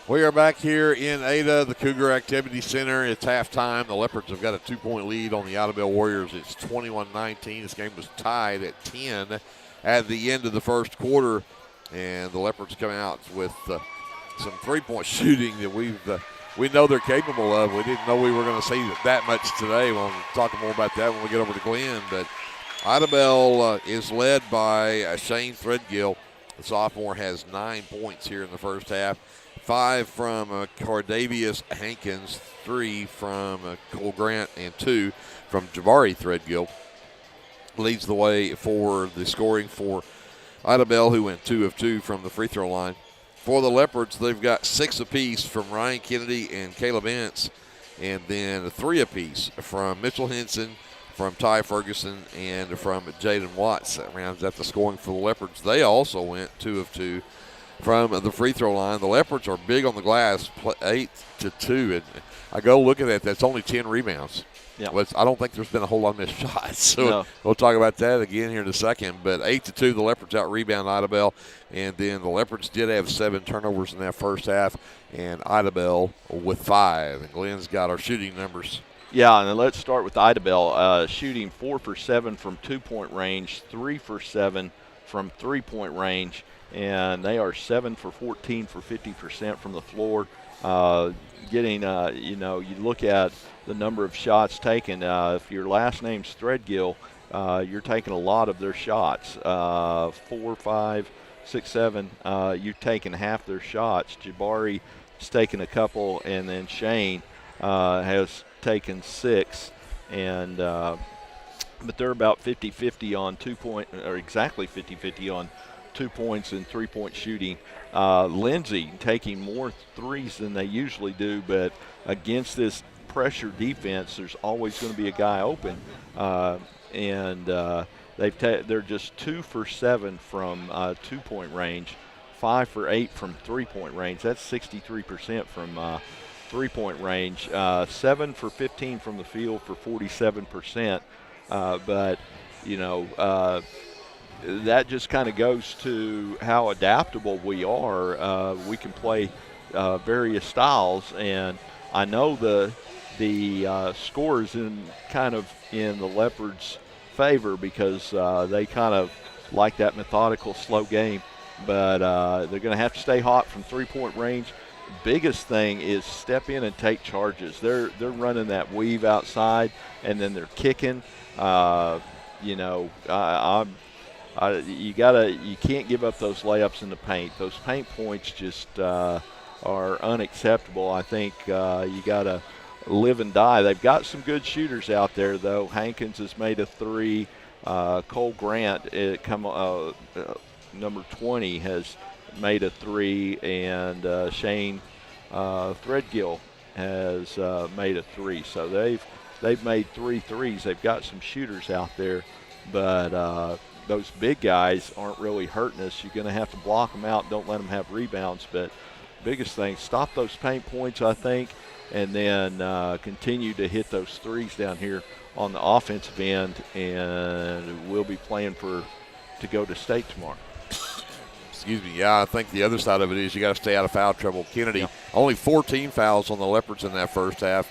We are back here in Ada, the Cougar Activity Center. It's halftime. The Leopards have got a 2-point lead on the Idabel Warriors. It's 21-19. This game was tied at 10 at the end of the first quarter, and the Leopards come out with some three-point shooting that we know they're capable of. We didn't know we were going to see that much today. We'll talk more about that when we get over to Glenn. But Idabel is led by Shane Threadgill. The sophomore has 9 points here in the first half. 5 from Cardavius Hankins, 3 from Cole Grant, and 2 from Jabari Threadgill. Leads the way for the scoring for Idabel, who went 2 of 2 from the free throw line. For the Leopards, they've got 6 apiece from Ryan Kennedy and Caleb Ince, and then 3 apiece from Mitchell Henson, from Ty Ferguson, and from Jaden Watts. That rounds out the scoring for the Leopards. They also went 2 of 2 from the free throw line. The Leopards are big on the glass, 8-2. And I go look at that, that's only 10 rebounds. Yeah. I don't think there's been a whole lot of missed shots. So We'll talk about that again here in a second. But 8-2, the Leopards out-rebound Idabel. And then the Leopards did have 7 turnovers in that first half, and Idabel with 5. And Glenn's got our shooting numbers. Yeah, and let's start with Idabel. Shooting 4 for 7 from 2-point range, 3 for 7 from 3-point range. And they are 7 for 14 for 50% from the floor. You look at the number of shots taken. If your last name's Threadgill, you're taking a lot of their shots. 4, 5, 6, 7. You've taken half their shots. Jabari has taken a couple, and then Shane has taken 6. And but they're about 50-50 on 2-point, or exactly 50-50 on 2 points and 3-point shooting. Lindsay taking more threes than they usually do, but against this pressure defense, there's always going to be a guy open. and they're just 2 for 7 from 2-point range, 5 for 8 from 3-point range. That's 63% from 3-point range. 7 for 15 from the field for 47%. But that just kind of goes to how adaptable we are. We can play various styles, and I know the score is in the Leopards' favor because they kind of like that methodical, slow game. But they're going to have to stay hot from 3-point range. Biggest thing is step in and take charges. They're running that weave outside, and then they're kicking. You can't give up those layups in the paint. Those paint points just are unacceptable. I think you got to live and die. They've got some good shooters out there, though. Hankins has made a 3. Cole Grant, number 20, has made a 3, and Shane Threadgill has made a 3. So they've made 3 threes. They've got some shooters out there, but those big guys aren't really hurting us. You're going to have to block them out. Don't let them have rebounds. But biggest thing, stop those paint points, I think, and then continue to hit those threes down here on the offensive end, and we'll be playing to go to state tomorrow. Excuse me. Yeah, I think the other side of it is you got to stay out of foul trouble. Kennedy, only 14 fouls on the Leopards in that first half.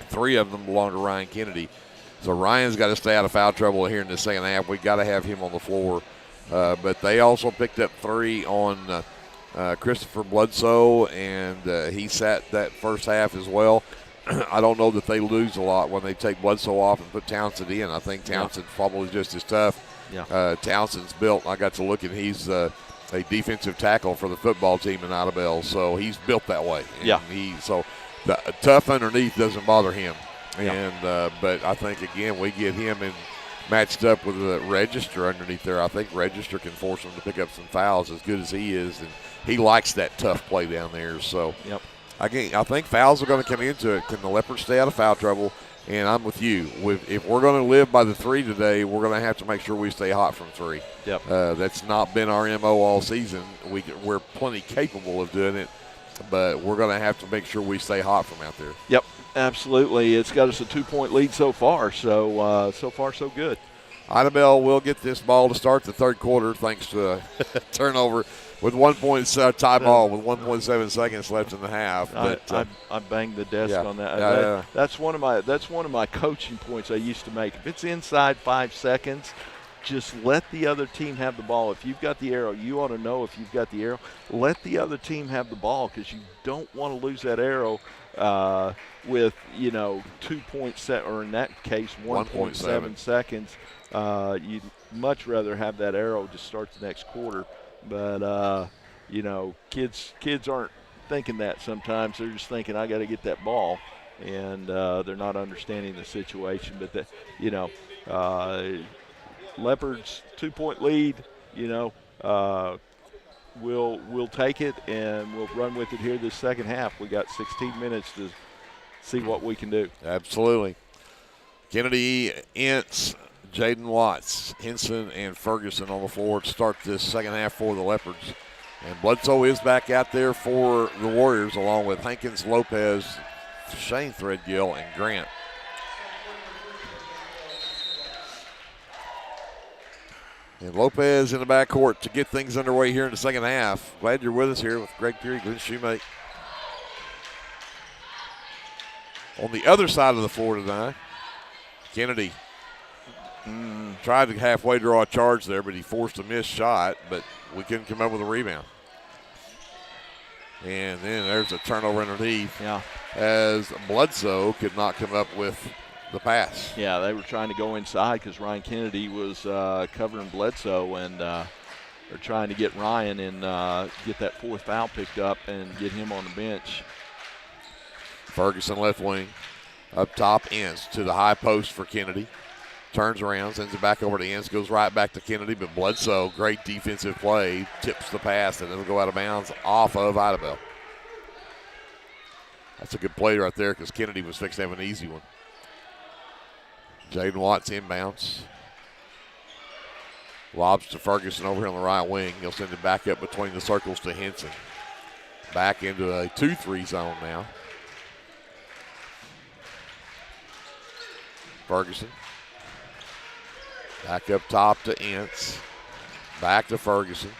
3 of them belong to Ryan Kennedy. So Ryan's got to stay out of foul trouble here in the second half. We got to have him on the floor. But they also picked up 3 on Christopher Bledsoe, and he sat that first half as well. I don't know that they lose a lot when they take Bledsoe off and put Townsend in. I think Townsend's probably just as tough. Yeah. Townsend's built. I got to look, and he's a defensive tackle for the football team in Idabel, so he's built that way. And so the tough underneath doesn't bother him. And but I think, again, we get him matched up with the Register underneath there. I think Register can force him to pick up some fouls as good as he is, and he likes that tough play down there. So again, I think fouls are going to come into it. Can the Leopards stay out of foul trouble? And I'm with you. If we're going to live by the 3 today, we're going to have to make sure we stay hot from 3. That's not been our MO all season. We're plenty capable of doing it, but we're going to have to make sure we stay hot from out there. Yep, absolutely. It's got us a 2-point lead so far, so far so good. Idabel will get this ball to start the third quarter thanks to a turnover with 1 tie ball with 1.7 seconds left in the half. But I banged the desk on that. That's one of my coaching points I used to make. If it's inside 5 seconds, just let the other team have the ball. If you've got the arrow, you ought to know if you've got the arrow. Let the other team have the ball, because you don't want to lose that arrow with 2.7, or in that case 1.7 seconds. You'd much rather have that arrow to start the next quarter. But kids aren't thinking that sometimes. They're just thinking, I got to get that ball, and they're not understanding the situation. But Leopards 2-point lead. We'll take it, and we'll run with it here this second half. We got 16 minutes to see what we can do. Absolutely. Kennedy, Ince, Jaden Watts, Henson, and Ferguson on the floor to start this second half for the Leopards. And Bledsoe is back out there for the Warriors, along with Hankins, Lopez, Shane Threadgill, and Grant. And Lopez in the backcourt to get things underway here in the second half. Glad you're with us here with Greg Peary, Glenn Shoemate. On the other side of the floor tonight, Kennedy tried to halfway draw a charge there, but he forced a missed shot, but we couldn't come up with a rebound. And then there's a turnover underneath as Bledsoe could not come up with the pass. Yeah, they were trying to go inside because Ryan Kennedy was covering Bledsoe, and they're trying to get Ryan and get that 4th foul picked up and get him on the bench. Ferguson left wing, up top, Ince to the high post for Kennedy. Turns around, sends it back over to Ince, goes right back to Kennedy, but Bledsoe, great defensive play, tips the pass, and it'll go out of bounds off of Idabel. That's a good play right there because Kennedy was fixing to have an easy one. Jaden Watts inbounds. Lobs to Ferguson over here on the right wing. He'll send it back up between the circles to Henson. Back into a 2-3 zone now. Ferguson. Back up top to Ince. Back to Ferguson.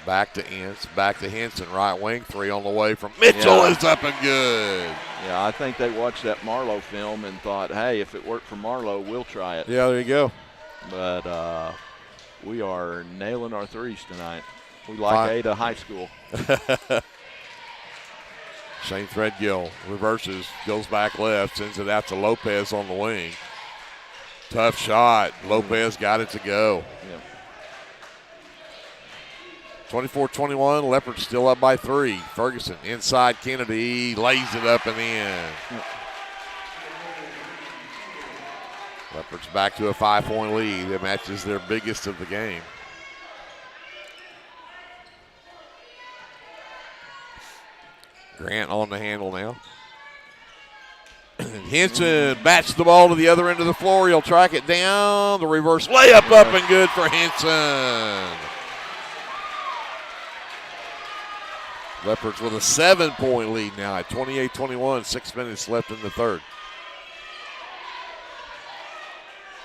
Back to Ince. Back to Henson. Right wing. 3 on the way from Mitchell is up and good. Yeah, I think they watched that Marlowe film and thought, hey, if it worked for Marlowe, we'll try it. Yeah, there you go. But we are nailing our threes tonight. We like Ada High School. Shane Threadgill reverses, goes back left, sends it out to Lopez on the wing. Tough shot. Lopez got it to go. Yep. 24-21, Leopards still up by 3. Ferguson inside Kennedy, lays it up and in. Leopards back to a 5-point lead. That matches their biggest of the game. Grant on the handle now. Henson bats the ball to the other end of the floor. He'll track it down. The reverse layup up and good for Henson. Leopards with a 7-point lead now at 28-21. 6 minutes left in the third.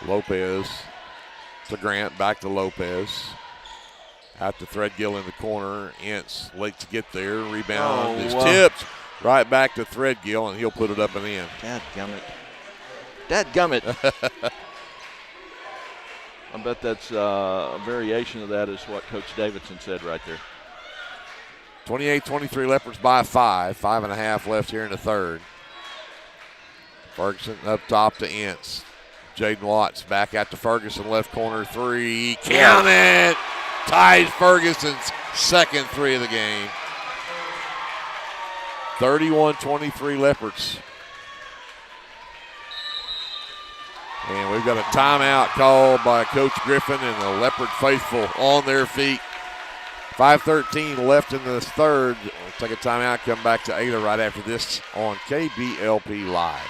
Lopez to Grant, back to Lopez. Out to Threadgill in the corner. Ince late to get there. Rebound is tipped. Right back to Threadgill, and he'll put it up and in. Dadgummit. I bet that's a variation of that is what Coach Davidson said right there. 28-23, Leopards by 5. 5.5 left here in the third. Ferguson up top to Ince. Jaden Watts back out to Ferguson, left corner 3. Count it! Ties Ferguson's second 3 of the game. 31-23 Leopards. And we've got a timeout called by Coach Griffin and the Leopard faithful on their feet. 5:13 left in this third. We'll take a timeout, come back to Ada right after this on KBLP Live.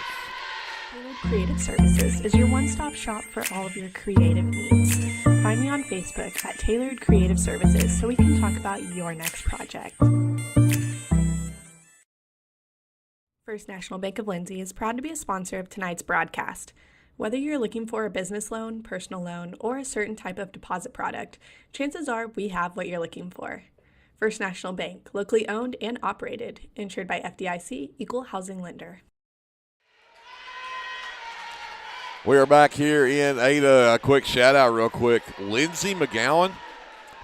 Tailored Creative Services is your one-stop shop for all of your creative needs. Find me on Facebook at Tailored Creative Services so we can talk about your next project. First National Bank of Lindsay is proud to be a sponsor of tonight's broadcast. Whether you're looking for a business loan, personal loan, or a certain type of deposit product, chances are we have what you're looking for. First National Bank, locally owned and operated, insured by FDIC, Equal Housing Lender. We are back here in Ada. A quick shout out real quick. Lindsay McGowan,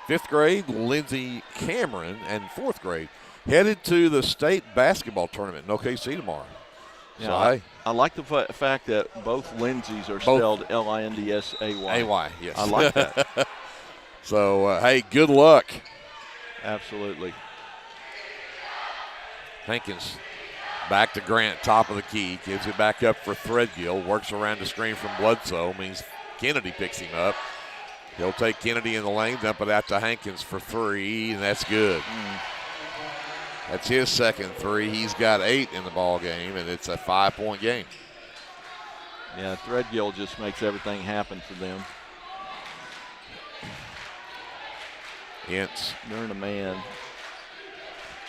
5th grade, Lindsay Cameron, and 4th grade, headed to the state basketball tournament in OKC tomorrow. Yeah, so I like the fact that both Lindsays are spelled Lindsay. A-Y, yes. I like that. So, hey, good luck. Absolutely. Hankins back to Grant, top of the key. Gives it back up for Threadgill. Works around the screen from Bledsoe. Means Kennedy picks him up. He'll take Kennedy in the lane, dump it out to Hankins for 3, and that's good. That's his second 3. He's got 8 in the ball game, and it's a 5-point game. Yeah, Threadgill just makes everything happen for them. Ince. They're in a man.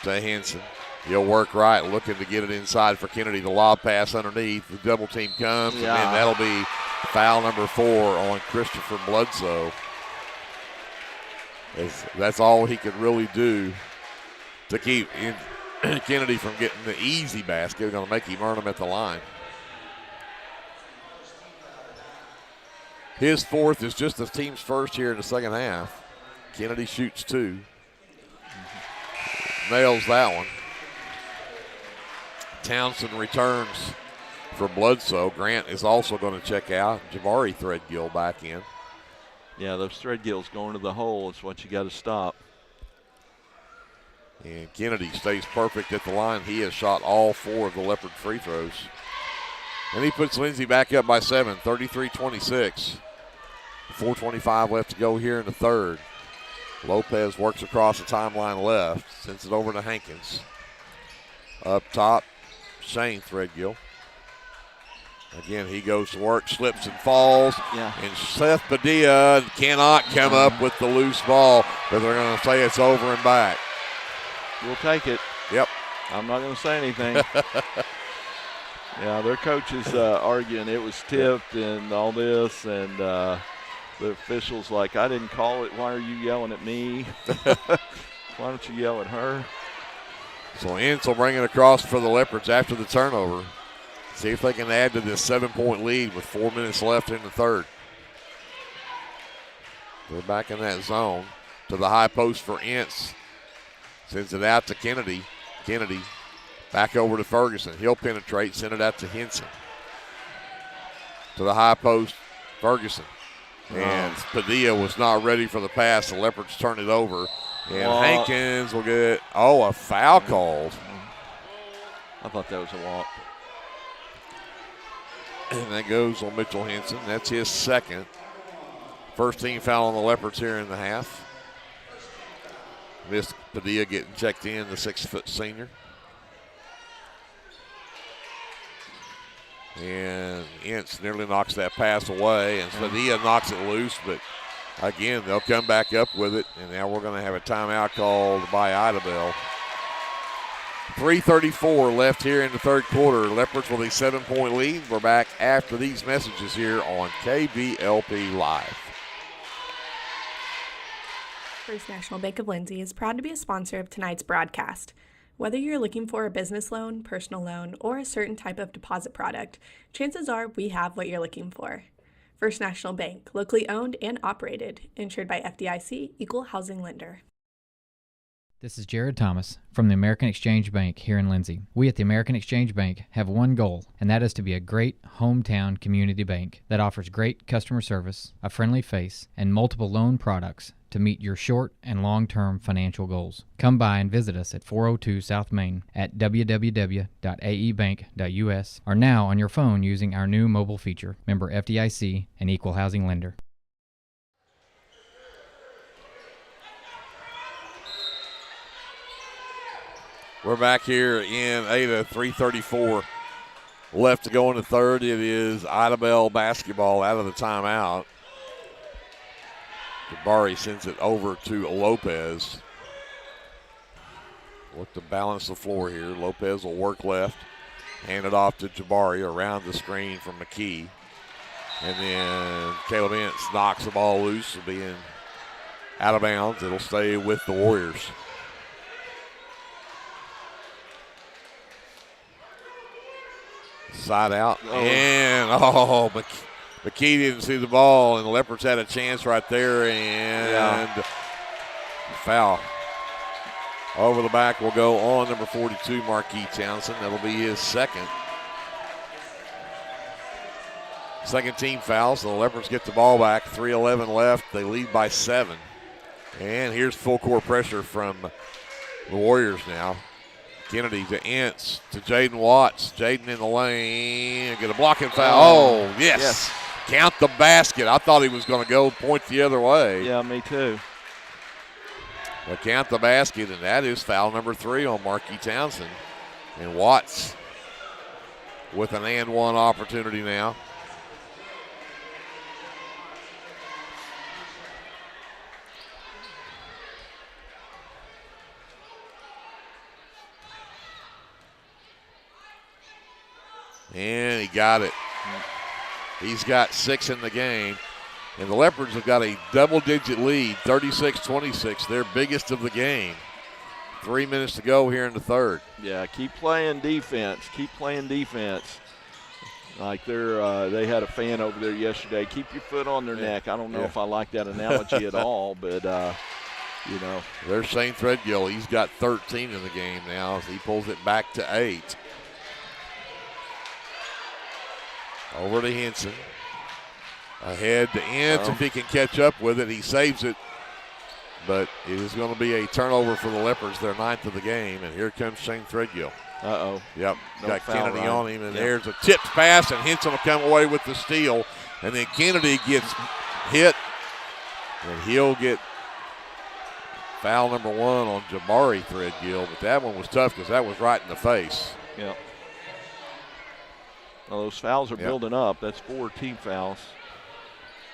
To Henson. He'll work right, looking to get it inside for Kennedy. The lob pass underneath. The double team comes, and then that'll be foul number 4 on Christopher Bledsoe. That's all he could really do to keep Kennedy from getting the easy basket. They're going to make him earn them at the line. His 4th is just the team's first here in the second half. Kennedy shoots 2. Nails that one. Townsend returns for Bledsoe. Grant is also going to check out. Jabari Threadgill back in. Yeah, those Threadgills going to the hole is what you got to stop. And Kennedy stays perfect at the line. He has shot all 4 of the Leopard free throws. And he puts Lindsay back up by 7, 33-26. 4:25 left to go here in the third. Lopez works across the timeline left, sends it over to Hankins. Up top, Shane Threadgill. Again, he goes to work, slips and falls. Yeah. And Seth Padilla cannot come up with the loose ball, but they're going to say it's over and back. We'll take it. Yep. I'm not going to say anything. Yeah, their coach is arguing it was tipped and all this, and the official's like, I didn't call it. Why are you yelling at me? Why don't you yell at her? So Ince will bring it across for the Leopards after the turnover. See if they can add to this 7-point lead with 4 minutes left in the third. They're back in that zone to the high post for Ince. Sends it out to Kennedy. Kennedy back over to Ferguson. He'll penetrate, send it out to Henson. To the high post, Ferguson. And Padilla was not ready for the pass. The Leopards turn it over. And Hankins will get, a foul called. I thought that was a walk. And that goes on Mitchell Henson. That's his second. First team foul on the Leopards here in the half. Missed Padilla getting checked in, the 6-foot senior. And Ince nearly knocks that pass away, and Padilla knocks it loose, but again, they'll come back up with it, and now we're going to have a timeout called by Idabel. 3:34 left here in the third quarter. Leopards with a 7-point lead. We're back after these messages here on KBLP Live. First National Bank of Lindsay is proud to be a sponsor of tonight's broadcast. Whether you're looking for a business loan, personal loan, or a certain type of deposit product, chances are we have what you're looking for. First National Bank, locally owned and operated, insured by FDIC, Equal Housing Lender. This is Jared Thomas from the American Exchange Bank here in Lindsay. We at the American Exchange Bank have one goal, and that is to be a great hometown community bank that offers great customer service, a friendly face, and multiple loan products to meet your short and long-term financial goals. Come by and visit us at 402 South Main at www.aebank.us or now on your phone using our new mobile feature. Member FDIC and Equal Housing Lender. We're back here in Ada, 3:34 left to go in the third. It is Idabel basketball out of the timeout. Jabari sends it over to Lopez. Look to balance the floor here. Lopez will work left. Hand it off to Jabari around the screen from McKee. And then Caleb Ince knocks the ball loose, being out of bounds. It'll stay with the Warriors. Side out. And, McKee didn't see the ball, and the Leopards had a chance right there, and foul. Over the back will go on number 42, Marquis Townsend. That'll be his second. Second team foul, so the Leopards get the ball back. 3:11 left. They lead by 7. And here's full court pressure from the Warriors now. Kennedy to Ince to Jaden Watts. Jaden in the lane. Get a blocking foul. Yes. Count the basket. I thought he was going to go point the other way. Yeah, me too. But count the basket, and that is foul number 3 on Marquis Townsend. And Watts with an and one opportunity now. And he got it. He's got 6 in the game. And the Leopards have got a double-digit lead, 36-26, their biggest of the game. 3 minutes to go here in the third. Yeah, keep playing defense. Keep playing defense. Like they had a fan over there yesterday. Keep your foot on their neck. I don't know if I like that analogy at all, but, There's Shane Threadgill. He's got 13 in the game now as he pulls it back to 8. Over to Henson. Ahead to Ince. If he can catch up with it, he saves it. But it is going to be a turnover for the Leopards, their 9th of the game. And here comes Shane Threadgill. Uh-oh. Yep. No got foul, Kennedy right? on him. And there's a tipped pass, and Henson will come away with the steal. And then Kennedy gets hit. And he'll get foul number 1 on Jabari Threadgill. But that one was tough because that was right in the face. Yep. Well, those fouls are building up. That's 4 team fouls.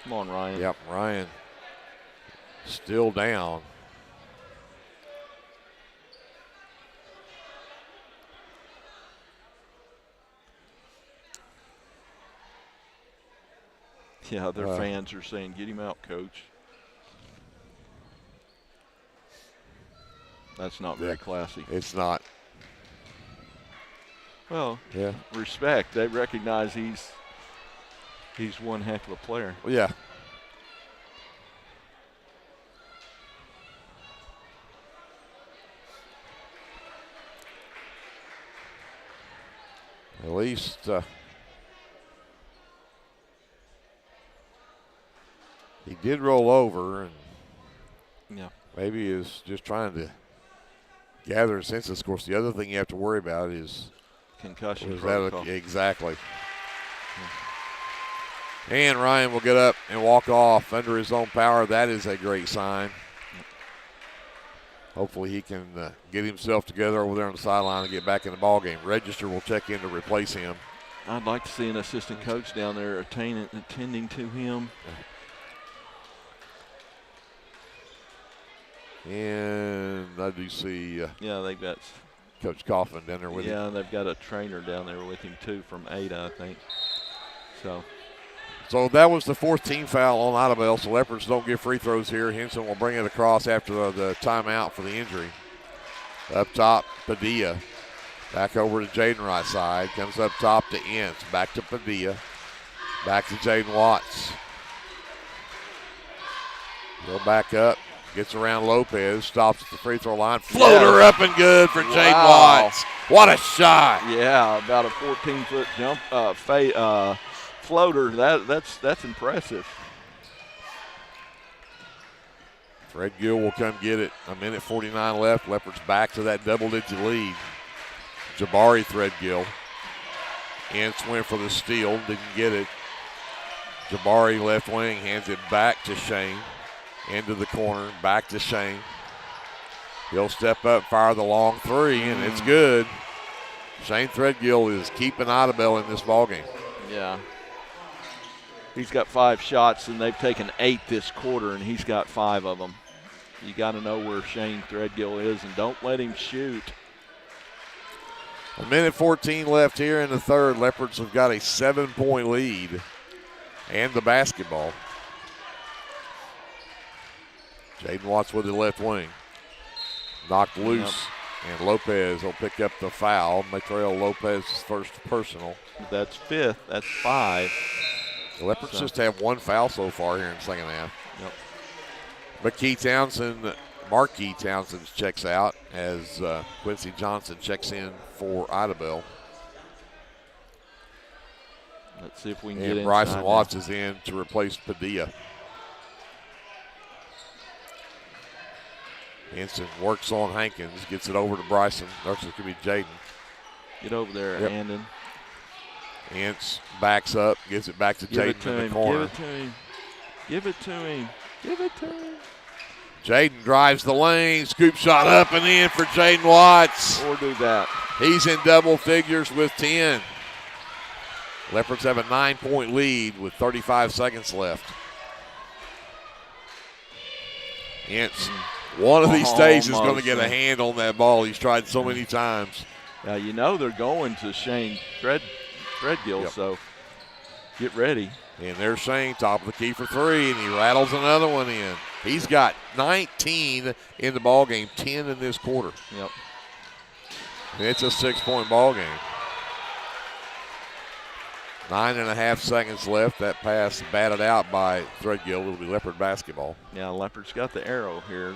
Come on, Ryan. Yep, Ryan still down. Yeah, their fans are saying, get him out, coach. That's not very classy. It's not. Well, respect. They recognize he's one heck of a player. Well, yeah. At least he did roll over, and maybe is just trying to gather a sense. Of course, the other thing you have to worry about is concussion. Exactly. And Ryan will get up and walk off under his own power. That is a great sign. Hopefully he can get himself together over there on the sideline and get back in the ball game. Register will check in to replace him. I'd like to see an assistant coach down there attending to him. And I do see they've got Coach Coffin down there with him. Yeah, they've got a trainer down there with him too from Ada, I think. So that was the 4th team foul on Idabel. So Leopards don't get free throws here. Henson will bring it across after the timeout for the injury. Up top, Padilla. Back over to Jaden right side. Comes up top to Ince. Back to Padilla. Back to Jaden Watts. Go back up. Gets around Lopez. Stops at the free throw line. Floater up and good for Jaden Watts. What a shot. Yeah, about a 14-foot jump floater. That's impressive. Fred Gill will come get it. 1:49 left. Leopards back to that double-digit lead. Jabari Threadgill. Ince went for the steal. Didn't get it. Jabari left wing hands it back to Shane. Into the corner. Back to Shane. He'll step up, fire the long three, and it's good. Shane Threadgill is keeping Idabel in this ballgame. Yeah. He's got 5 shots, and they've taken 8 this quarter, and he's got 5 of them. You got to know where Shane Threadgill is, and don't let him shoot. 1:14 left here in the third. Leopards have got a 7-point lead and the basketball. Jaden Watts with the left wing. Knocked loose, and Lopez will pick up the foul. Matrell Lopez's first personal. That's 5th. That's 5. The Leopards just have 1 foul so far here in the second half. Yep. But Marquis Townsend checks out as Quincy Johnson checks in for Idabel. Let's see if we can get And inside. Bryson Watts is in to replace Padilla. Henson works on Hankins, gets it over to Bryson. Actually, it could be Jaden. Get over there, Andon. Ince backs up, gives it back to Jaden in the corner. Give it to him. Give it to him. Give it to him. Jaden drives the lane, scoop shot up and in for Jaden Watts. Or do that. He's in double figures with 10. Leopards have a 9-point lead with 35 seconds left. Ince. One of these days is going to get a hand on that ball. He's tried so many times. Now, you know they're going to Shane Threadgill, so get ready. And there's Shane, top of the key for 3, and he rattles another one in. He's got 19 in the ball game, 10 in this quarter. Yep. And it's a 6-point ball game. 9.5 seconds left. That pass batted out by Threadgill. It'll be Leopard basketball. Yeah, Leopard's got the arrow here.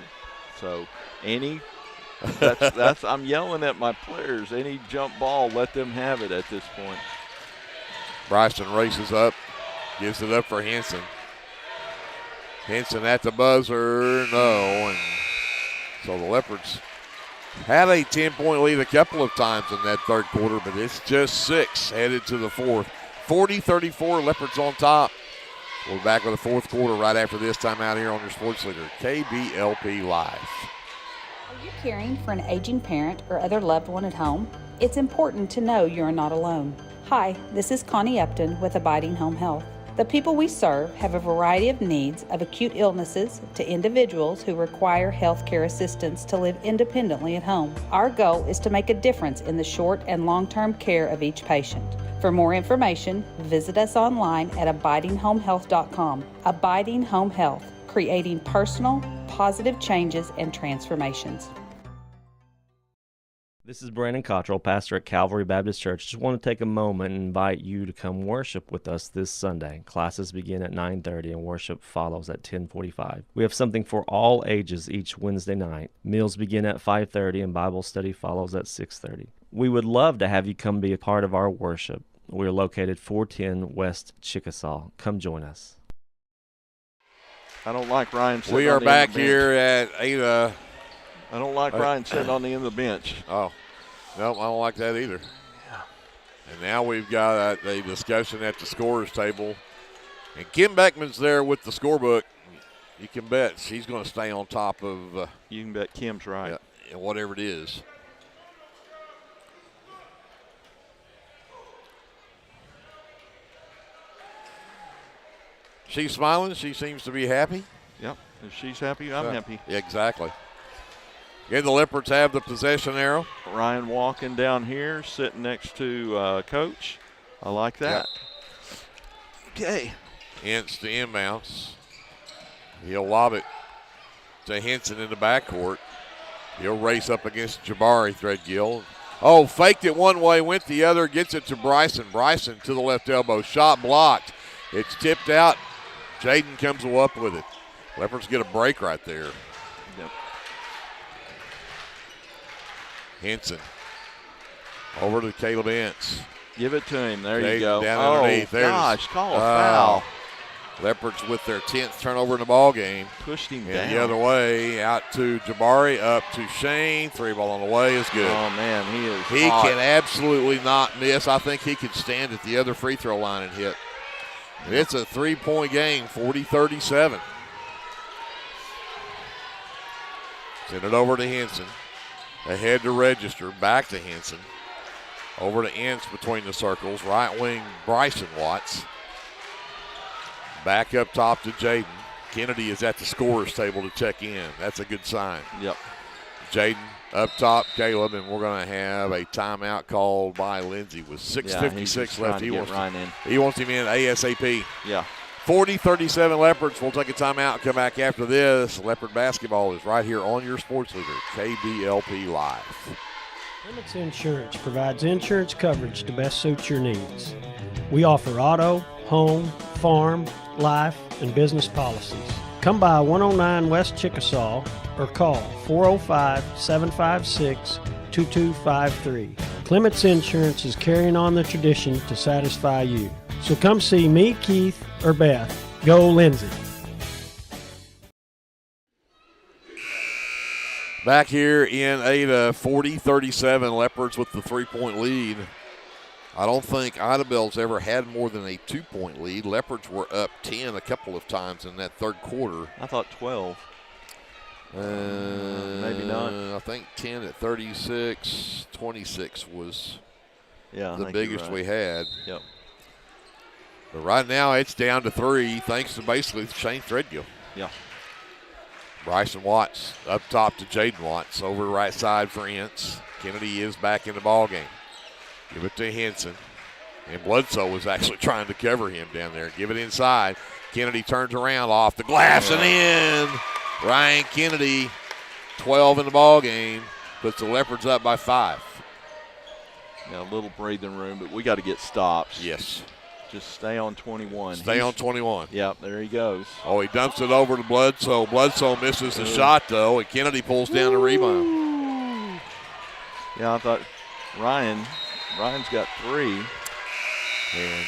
So that's I'm yelling at my players. Any jump ball, let them have it at this point. Bryson races up, gives it up for Henson. Henson at the buzzer, no. And so the Leopards had a 10-point lead a couple of times in that third quarter, but it's just 6 headed to the fourth. 40-34, Leopards on top. We'll be back with the fourth quarter right after this time out here on your sports leader, KBLP Live. Are you caring for an aging parent or other loved one at home? It's important to know you're not alone. Hi, this is Connie Upton with Abiding Home Health. The people we serve have a variety of needs, of acute illnesses to individuals who require health care assistance to live independently at home. Our goal is to make a difference in the short and long-term care of each patient. For more information, visit us online at abidinghomehealth.com. Abiding Home Health, creating personal, positive changes and transformations. This is Brandon Cottrell, pastor at Calvary Baptist Church. Just want to take a moment and invite you to come worship with us this Sunday. Classes begin at 9:30 and worship follows at 10:45. We have something for all ages each Wednesday night. Meals begin at 5:30 and Bible study follows at 6:30. We would love to have you come be a part of our worship. We're located 410 West Chickasaw. Come join us. I don't like Ryan sitting We on are the back end of the bench. here at Ada. I don't like Ryan sitting on the end of the bench. Oh, no, I don't like that either. And now we've got a discussion at the scorer's table. And Kim Beckman's there with the scorebook. You can bet she's going to stay on top of. You can bet Kim's right. Yeah, whatever it is. She's smiling. She seems to be happy. Yep. If she's happy, I'm happy. Yeah, exactly. Again, the Leopards have the possession arrow. Ryan walking down here, sitting next to Coach. I like that. Yep. Okay. Hence the inbounds. He'll lob it to Henson in the backcourt. He'll race up against Jabari Threadgill. Oh, faked it one way, went the other, gets it to Bryson. Bryson to the left elbow. Shot blocked. It's tipped out. Jaden comes up with it. Leopards get a break right there. Yep. Henson over to Caleb Ince. Give it to him. There Jaden you go. Down underneath. Oh, gosh, call a foul. Leopards with their 10th turnover in the ball game. Pushed him and down. The other way, out to Jabari, up to Shane. 3 ball on the way is good. Oh, man, He can absolutely not miss. I think he could stand at the other free throw line and hit. It's a 3-point game, 40-37. Send it over to Henson. Ahead to Register, back to Henson. Over to Ince between the circles. Right wing, Bryson Watts. Back up top to Jaden. Kennedy is at the scorer's table to check in. That's a good sign. Yep. Jaden up top, Caleb, and we're going to have a timeout called by Lindsay with 6:56 left. He wants him in ASAP. Yeah. 40-37 Leopards. We'll take a timeout, come back after this. Leopard basketball is right here on your sports leader, KBLP Live. Limits Insurance provides insurance coverage to best suit your needs. We offer auto, home, farm, life, and business policies. Come by 109 West Chickasaw or call 405-756-2253. Clements Insurance is carrying on the tradition to satisfy you. So come see me, Keith, or Beth. Go Lindsay. Back here in Ada, 40-37, Leopards with the 3-point lead. I don't think Idabel's ever had more than a 2-point lead. Leopards were up 10 a couple of times in that third quarter. I thought 12. Maybe not. I think 10 at 36. 26 was the I biggest right. we had. Yep. But right now it's down to 3 thanks to basically Shane Threadgill. Yeah. Bryson Watts up top to Jaden Watts. Over right side for Ince. Kennedy is back in the ball game. Give it to Henson. And Bledsoe was actually trying to cover him down there. Give it inside. Kennedy turns around off the glass and in. Ryan Kennedy, 12 in the ball game, puts the Leopards up by 5. Now a little breathing room, but we got to get stops. Yes. Just stay on 21. Stay on 21. Yep, there he goes. Oh, he dumps it over to Bledsoe. Bledsoe misses the shot, though, and Kennedy pulls down the rebound. Yeah, I thought Ryan's got 3. And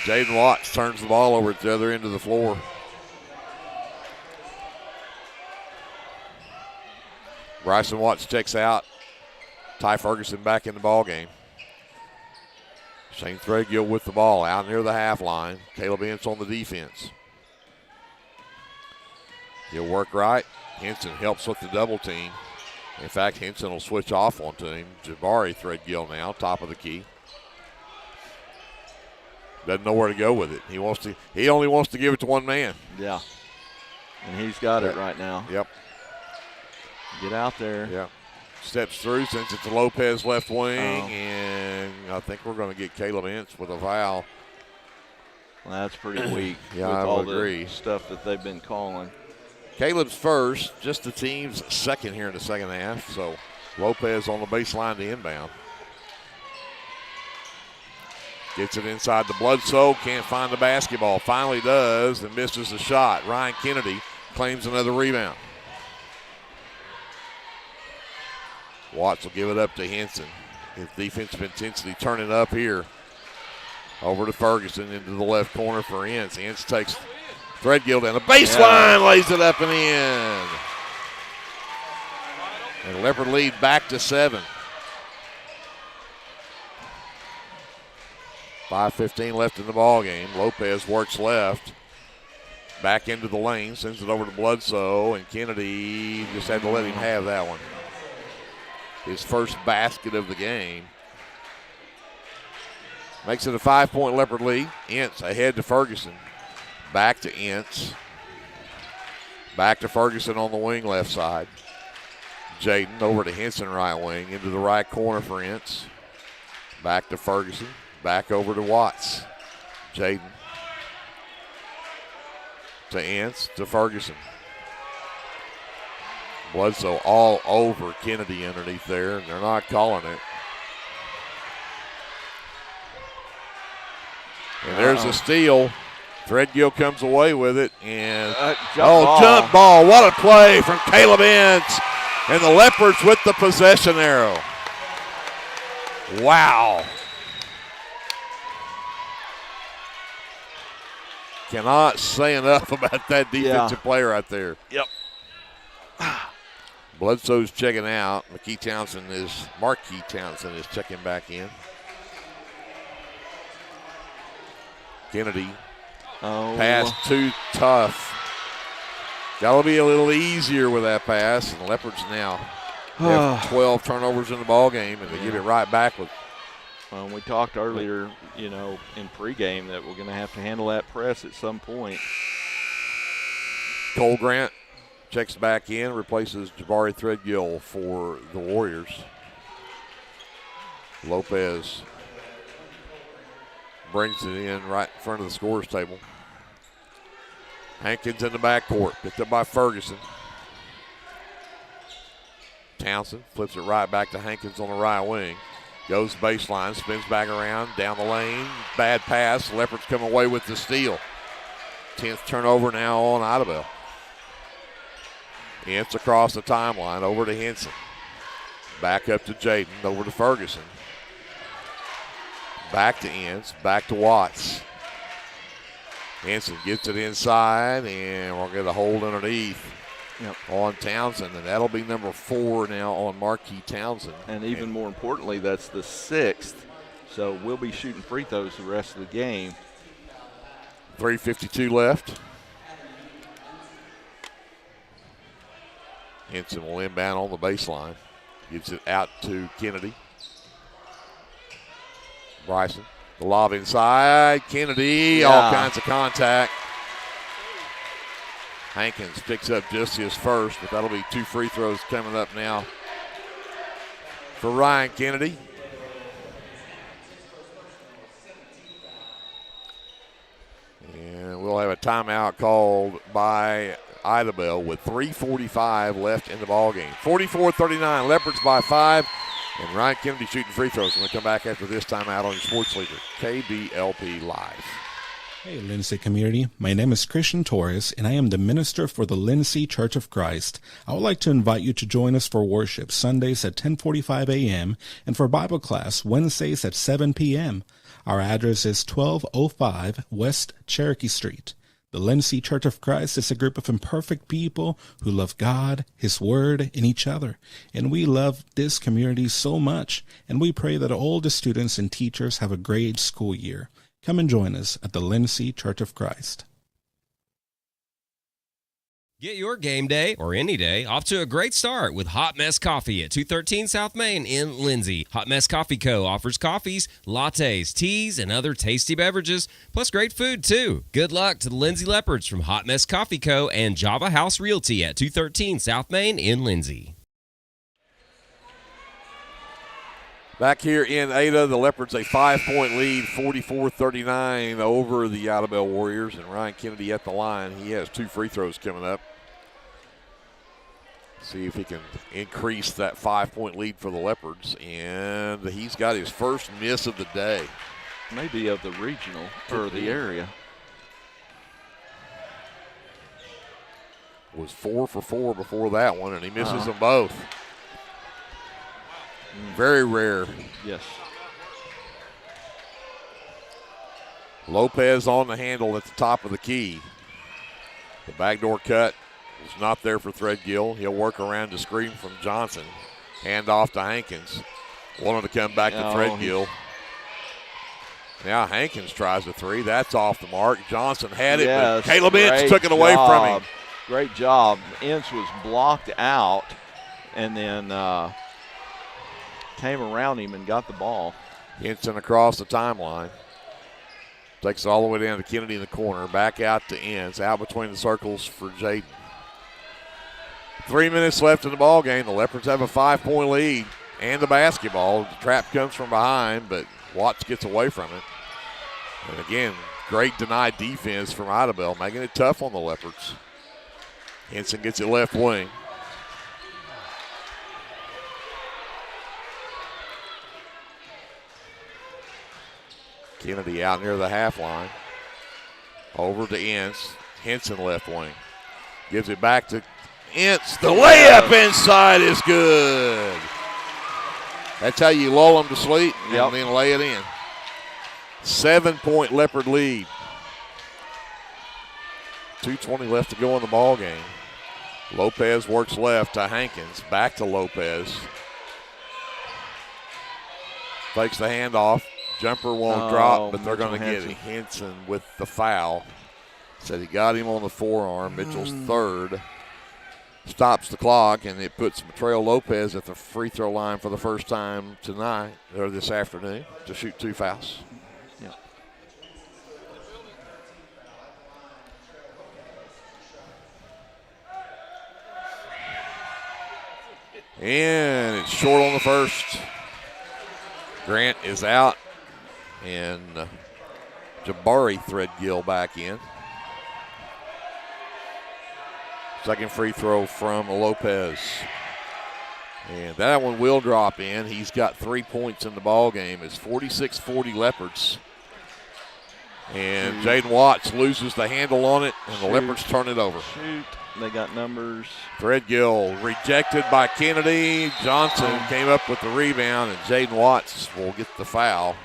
Jaden Watts turns the ball over at the other end of the floor. Bryson Watts checks out. Ty Ferguson back in the ball game. Shane Threadgill with the ball out near the half line. Caleb Ince on the defense. He'll work right. Henson helps with the double team. In fact, Henson will switch off onto him. Jabari Threadgill now, top of the key. doesn't know where to go with it. He only wants to give it to one man. Yeah. And he's got it right now. Yep. Get out there. Yep. Steps through, sends it to Lopez left wing, and I think we're going to get Caleb Ince with a foul. Well, that's pretty weak. Yeah, with I all would agree. The stuff that they've been calling. Caleb's first, just the team's second here in the second half. So Lopez on the baseline to inbound. Gets it inside the Bledsoe, can't find the basketball. Finally does and misses the shot. Ryan Kennedy claims another rebound. Watts will give it up to Henson. His defensive intensity turning up here. Over to Ferguson into the left corner for Ince. Ince takes Threadgill down the baseline, lays it up and in. And Leopard lead back to 7. 5:15 left in the ball game. Lopez works left. Back into the lane, sends it over to Bledsoe, and Kennedy just had to let him have that one. His first basket of the game. Makes it a 5-point Leopard lead. Ince ahead to Ferguson. Back to Ince. Back to Ferguson on the wing left side. Jaden over to Henson right wing. Into the right corner for Ince. Back to Ferguson. Back over to Watts. Jaden. To Ince to Ferguson. Bledsoe all over Kennedy underneath there, and they're not calling it. And there's a steal. Threadgill comes away with it, and jump ball. What a play from Caleb Ince. And the Leopards with the possession arrow. Wow. Cannot say enough about that defensive play right there. Yep. Bledsoe's checking out. Marquis Townsend is checking back in. Kennedy. Pass too tough. Got to be a little easier with that pass. And the Leopards now have 12 turnovers in the ball game, and they give it right back with. We talked earlier, in pregame that we're going to have to handle that press at some point. Cole Grant checks back in, replaces Jabari Threadgill for the Warriors. Lopez brings it in right in front of the scorer's table. Hankins in the backcourt, picked up by Ferguson. Townsend flips it right back to Hankins on the right wing. Goes baseline, spins back around, down the lane. Bad pass. Leopards come away with the steal. 10th turnover now on Idabel. Ince across the timeline, over to Henson. Back up to Jaden, over to Ferguson. Back to Ince, back to Watts. Henson gets it inside, and we'll get a hold underneath on Townsend, and that'll be number 4 now on Marquis Townsend. And even more importantly, that's the 6th, so we'll be shooting free throws the rest of the game. 3:52 left. Henson will inbound on the baseline. Gives it out to Kennedy. Bryson, the lob inside. Kennedy, all kinds of contact. Hankins picks up just his first, but that'll be 2 free throws coming up now for Ryan Kennedy. And we'll have a timeout called by Idabel with 3:45 left in the ball game. 44-39, Leopards by 5. And Ryan Kennedy shooting free throws when we come back after this timeout on your sports leader, KBLP Live. Hey, LINDSAY community. My name is Christian Torres, and I am the minister for the LINDSAY Church of Christ. I would like to invite you to join us for worship Sundays at 10:45 a.m. and for Bible class Wednesdays at 7 p.m. Our address is 1205 West Cherokee Street. The LINDSAY Church of Christ is a group of imperfect people who love God, His Word, and each other. And we love this community so much, and we pray that all the students and teachers have a great school year. Come and join us at the LINDSAY Church of Christ. Get your game day, or any day, off to a great start with Hot Mess Coffee at 213 South Main in Lindsay. Hot Mess Coffee Co. offers coffees, lattes, teas, and other tasty beverages, plus great food, too. Good luck to the Lindsay Leopards from Hot Mess Coffee Co. and Java House Realty at 213 South Main in Lindsay. Back here in Ada, the Leopards a 5-point lead, 44-39 over the Idabel Warriors, and Ryan Kennedy at the line. He has 2 free throws coming up. See if he can increase that 5-point lead for the Leopards, and he's got his first miss of the day. Maybe of the regional or the area. Was 4 for 4 before that one, and he misses them both. Very rare. Yes. Lopez on the handle at the top of the key. The backdoor cut is not there for Threadgill. He'll work around the screen from Johnson. Hand off to Hankins. Wanted to come back to Threadgill. Now Hankins tries a 3. That's off the mark. Johnson had it, but Caleb Ince took it away from him. Great job. Ince was blocked out and then came around him and got the ball. Henson across the timeline. Takes it all the way down to Kennedy in the corner. Back out to Ince. Out between the circles for Jaden. 3 minutes left in the ball game. The Leopards have a 5-point lead and the basketball. The trap comes from behind, but Watts gets away from it. And again, great denied defense from Idabel, making it tough on the Leopards. Henson gets it left wing. Kennedy out near the half line. Over to Ince. Henson left wing. Gives it back to Ince. The layup inside is good. That's how you lull them to sleep and then lay it in. 7-point Leopard lead. 2:20 left to go in the ball game. Lopez works left to Hankins. Back to Lopez. Takes the handoff. Jumper won't drop, but they're going to get it. Henson with the foul. Said he got him on the forearm. Mitchell's third. Stops the clock, and it puts Matreo Lopez at the free throw line for the first time tonight, or this afternoon, to shoot 2 fouls. Yeah. And it's short on the first. Grant is out. And Jabari Threadgill back in. Second free throw from Lopez. And that one will drop in. He's got 3 points in the ball game. It's 46-40 Leopards. And Jaden Watts loses the handle on it, and the Leopards turn it over. Shoot. They got numbers. Threadgill rejected by Kennedy. Johnson came up with the rebound, and Jaden Watts will get the foul.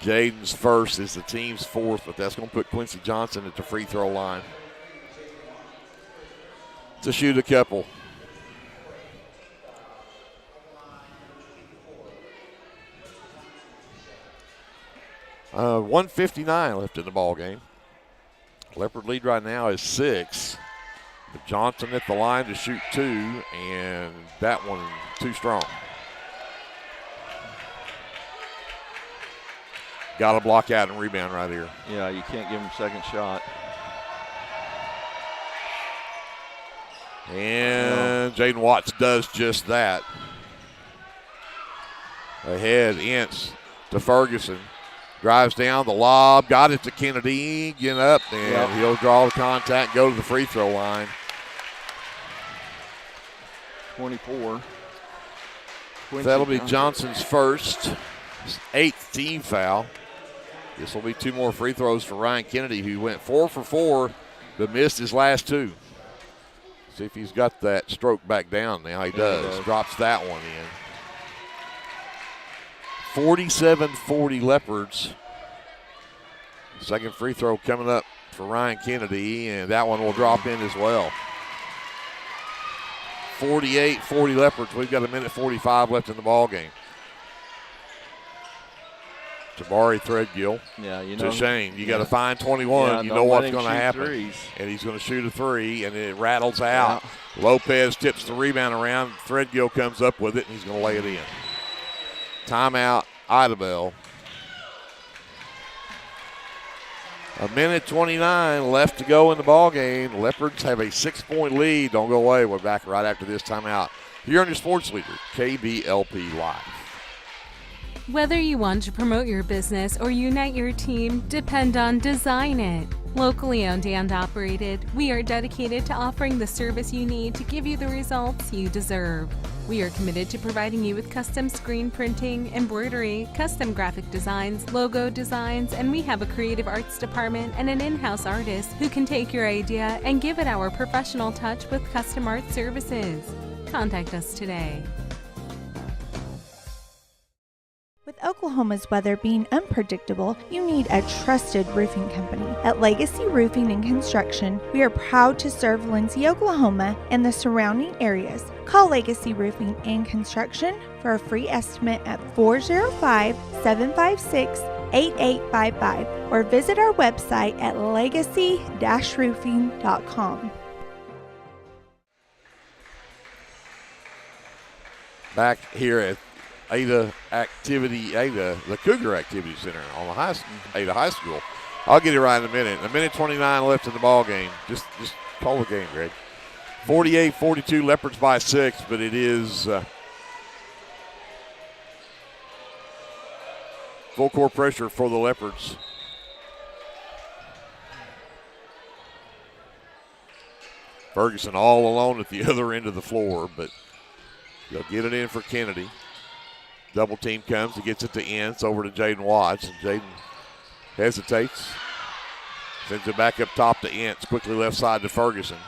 Jaden's first is the team's fourth, but that's going to put Quincy Johnson at the free throw line to shoot a couple. $1:59 left in the ball game. Leopard lead right now is 6. But Johnson at the line to shoot 2, and that one too strong. Got to block out and rebound right here. Yeah, you can't give him a second shot. And Jaden Watts does just that. Ahead, Ince to Ferguson. Drives down the lob, got it to Kennedy, get up, and he'll draw the contact, go to the free throw line. 24. That'll be Johnson's first, 8th team foul. This will be 2 more free throws for Ryan Kennedy, who went 4 for 4, but missed his last 2. See if he's got that stroke back down now. He does. Drops that one in. 47-40 Leopards. Second free throw coming up for Ryan Kennedy, and that one will drop in as well. 48-40 Leopards. We've got 1:45 left in the ball game. Jabari Threadgill to Shane. You got to find 21. Yeah, you know what's going to shoot happen. threes. And he's going to shoot a three, and it rattles out. Lopez tips the rebound around. Threadgill comes up with it, and he's going to lay it in. Timeout, Idabel. 1:29 left to go in the ball game. Leopards have a 6-point lead. Don't go away. We're back right after this timeout. Here on your sports leader, KBLP Live. Whether you want to promote your business or unite your team, depend on Design It. Locally owned and operated, we are dedicated to offering the service you need to give you the results you deserve. We are committed to providing you with custom screen printing, embroidery, custom graphic designs, logo designs, and we have a creative arts department and an in-house artist who can take your idea and give it our professional touch with custom art services. Contact us today. With Oklahoma's weather being unpredictable, you need a trusted roofing company. At Legacy Roofing and Construction, we are proud to serve Lindsay, Oklahoma, and the surrounding areas. Call Legacy Roofing and Construction for a free estimate at 405-756-8855 or visit our website at legacy-roofing.com. Back here at the Cougar Activity Center on the Ada High School. I'll get it right in a minute. 1:29 left in the ball game. Just call the game, Greg. 48-42, Leopards by 6, but it is full court pressure for the Leopards. Ferguson all alone at the other end of the floor, but they'll get it in for Kennedy. Double team comes. He gets it to Ince over to Jaden Watts. And Jaden hesitates. Sends it back up top to Ince. Quickly left side to Ferguson.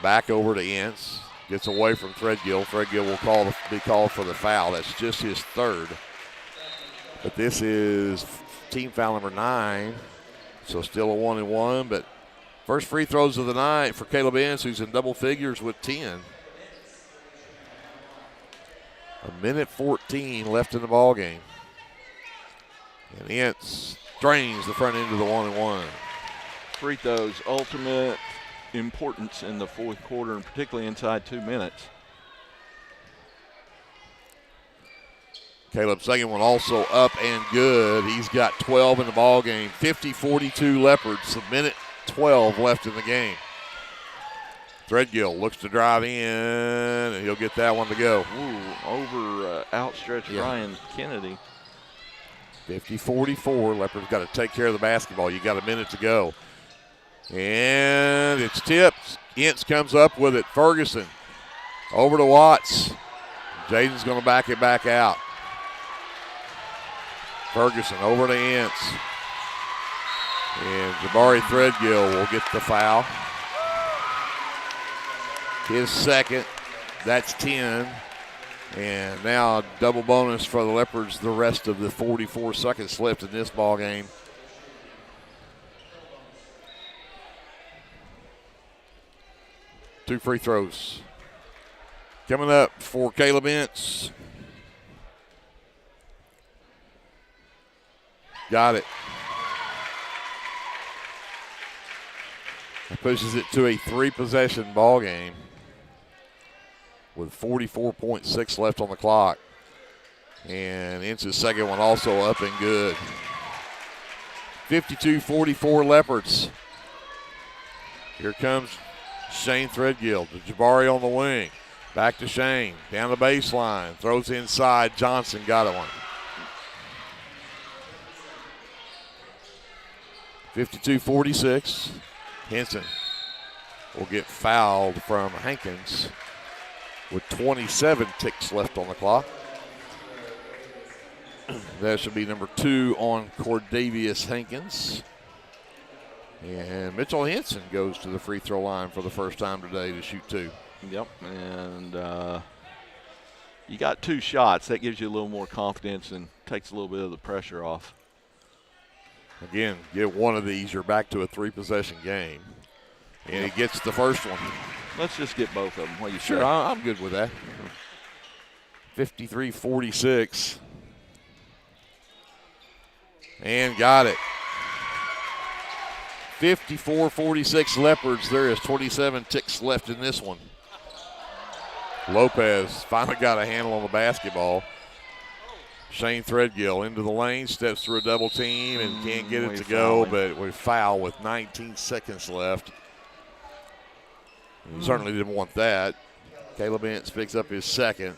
Back over to Ince. Gets away from Threadgill. Threadgill will be called for the foul. That's just his third. But this is team foul number 9. So still a 1-1. But first free throws of the night for Caleb Ince, who's in double figures with 10. 1:14 left in the ball game. And Ince drains the front end of the 1-1. Free throws, ultimate importance in the fourth quarter, and particularly inside 2 minutes. Caleb's second one also up and good. He's got 12 in the ball game. 50-42 Leopards. 1:12 left in the game. Threadgill looks to drive in, and he'll get that one to go. Outstretched Ryan Kennedy. 50-44. Leopards got to take care of the basketball. You got a minute to go. And it's tipped. Ince comes up with it. Ferguson over to Watts. Jaden's going to back it back out. Ferguson over to Ince. And Jabari Threadgill will get the foul. His second. That's 10. And now double bonus for the Leopards the rest of the 44 seconds left in this ball game. Two free throws coming up for Caleb Ince. Got it. That pushes it to a 3-possession ball game with 44.6 left on the clock. And Ince's second one also up and good. 52-44 Leopards. Here comes Shane Threadgill to Jabari on the wing. Back to Shane. Down the baseline. Throws inside. Johnson got it one. 52-46. Henson will get fouled from Hankins with 27 ticks left on the clock. That should be number 2 on Cordavius Hankins. And Mitchell Henson goes to the free throw line for the first time today to shoot 2. Yep, and you got 2 shots. That gives you a little more confidence and takes a little bit of the pressure off. Again, get one of these, you're back to a 3-possession game. And he gets the first one. Let's just get both of them. What do you Sure, say? I'm good with that. 53-46. And got it. 54-46 Leopards. There is 27 ticks left in this one. Lopez finally got a handle on the basketball. Shane Threadgill into the lane, steps through a double team and can't get it to go, but we foul with 19 seconds left. He certainly didn't want that. Caleb Ince picks up his second.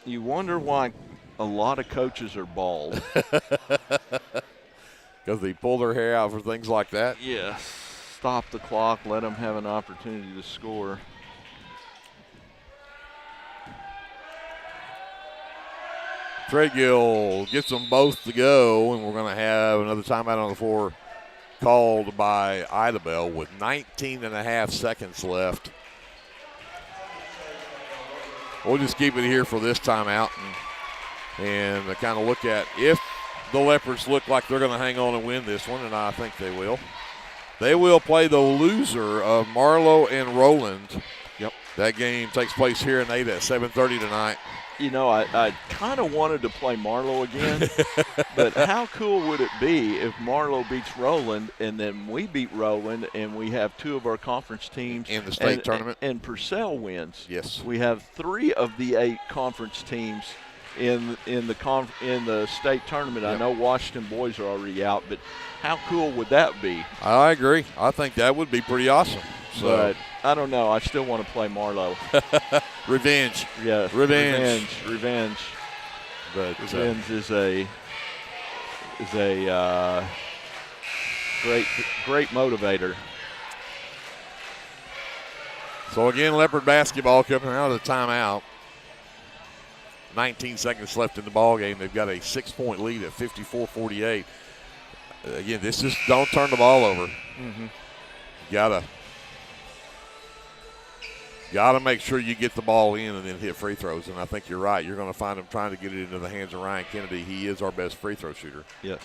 You wonder why a lot of coaches are bald. Because they pull their hair out for things like that? Yes. Stop the clock, let them have an opportunity to score. Threadgill gets them both to go, and we're going to have another timeout on the floor called by Idabel with 19 and a half seconds left. We'll just keep it here for this timeout and kind of look at if the Leopards look like they're going to hang on and win this one, and I think they will. They will play the loser of Marlowe and Roland. Yep. That game takes place here in Ada at 7:30 tonight. You know, I kind of wanted to play Marlowe again, but how cool would it be if Marlowe beats Roland and then we beat Roland and we have two of our conference teams in the state tournament and Purcell wins? Yes. We have 3 of the 8 conference teams in the state tournament. Yep. I know Washington boys are already out, but how cool would that be? I agree. I think that would be pretty awesome. So. But I don't know. I still want to play Marlowe. Revenge. Yeah. Revenge. But revenge is a great motivator. So again, Leopard basketball coming out of the timeout. 19 seconds left in the ball game. They've got a 6-point lead at 54-48. Again, this is don't turn the ball over. Mm-hmm. Gotta make sure you get the ball in and then hit free throws. And I think you're right. You're going to find them trying to get it into the hands of Ryan Kennedy. He is our best free throw shooter. Yes.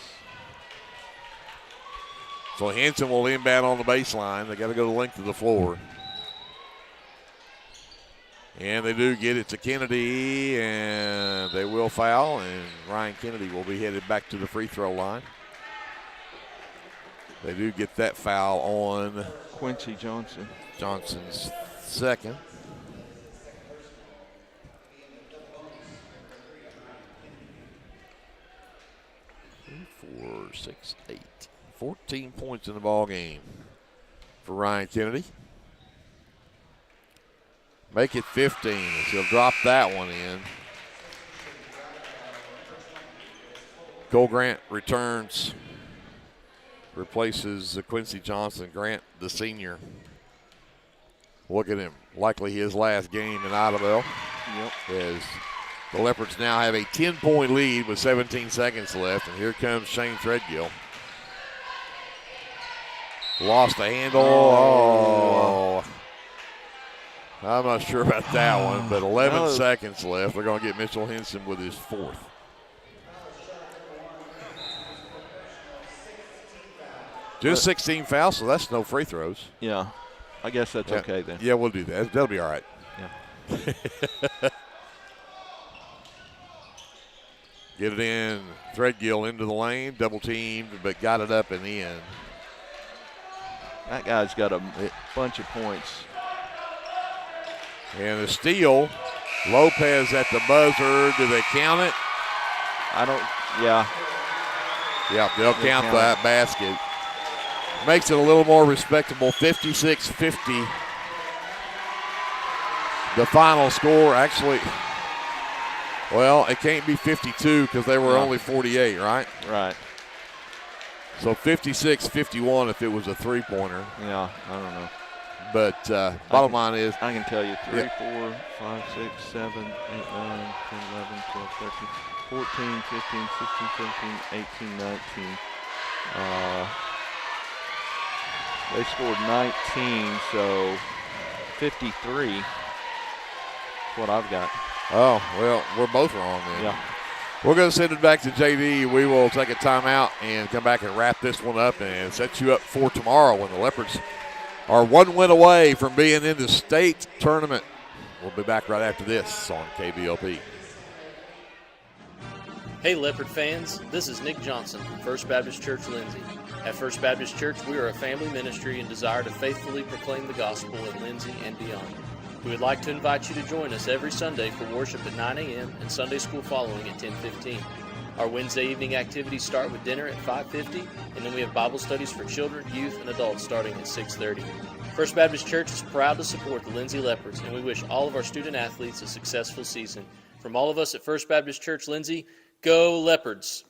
So Hanson will inbound on the baseline. They got to go the length of the floor. And they do get it to Kennedy, and they will foul, and Ryan Kennedy will be headed back to the free throw line. They do get that foul on Quincy Johnson. Johnson's second. Four, 6, 8. 14 points in the ball game for Ryan Kennedy. Make it 15 as he'll drop that one in. Cole Grant returns, replaces Quincy Johnson. Grant, the senior. Look at him. Likely his last game in Idabel. Yep. As the Leopards now have a 10-point lead with 17 seconds left. And here comes Shane Threadgill. Lost the handle. Oh. I'm not sure about that one, but 11 seconds left. They're going to get Mitchell Henson with his fourth. Just 16 fouls, so that's no free throws. Yeah, I guess that's okay then. Yeah, we'll do that. That'll be all right. Yeah. Get it in. Threadgill into the lane, double teamed, but got it up and in. That guy's got a bunch of points. And the steal, Lopez at the buzzer. Do they count it? Yeah, they'll count that basket. Makes it a little more respectable, 56-50. The final score, actually, well, it can't be 52 because they were only 48, right? Right. So 56-51 if it was a three-pointer. Yeah, I don't know. But bottom line is, I can tell you 3, 4, 5, 6, 7, 8, 9, 10, 11, 12, 13, 14, 15, 16, 17, 18, 19. They scored 19, so 53 is what I've got. Oh, well, we're both wrong then. Yeah. We're going to send it back to JD. We will take a timeout and come back and wrap this one up and set you up for tomorrow when the Leopards are one win away from being in the state tournament. We'll be back right after this on KBLP. Hey Leopard fans, this is Nick Johnson from First Baptist Church Lindsay. At First Baptist Church, we are a family ministry and desire to faithfully proclaim the gospel in Lindsay and beyond. We would like to invite you to join us every Sunday for worship at 9 a.m. and Sunday school following at 10:15. Our Wednesday evening activities start with dinner at 5:50, and then we have Bible studies for children, youth, and adults starting at 6:30. First Baptist Church is proud to support the Lindsay Leopards, and we wish all of our student athletes a successful season. From all of us at First Baptist Church Lindsay, go Leopards!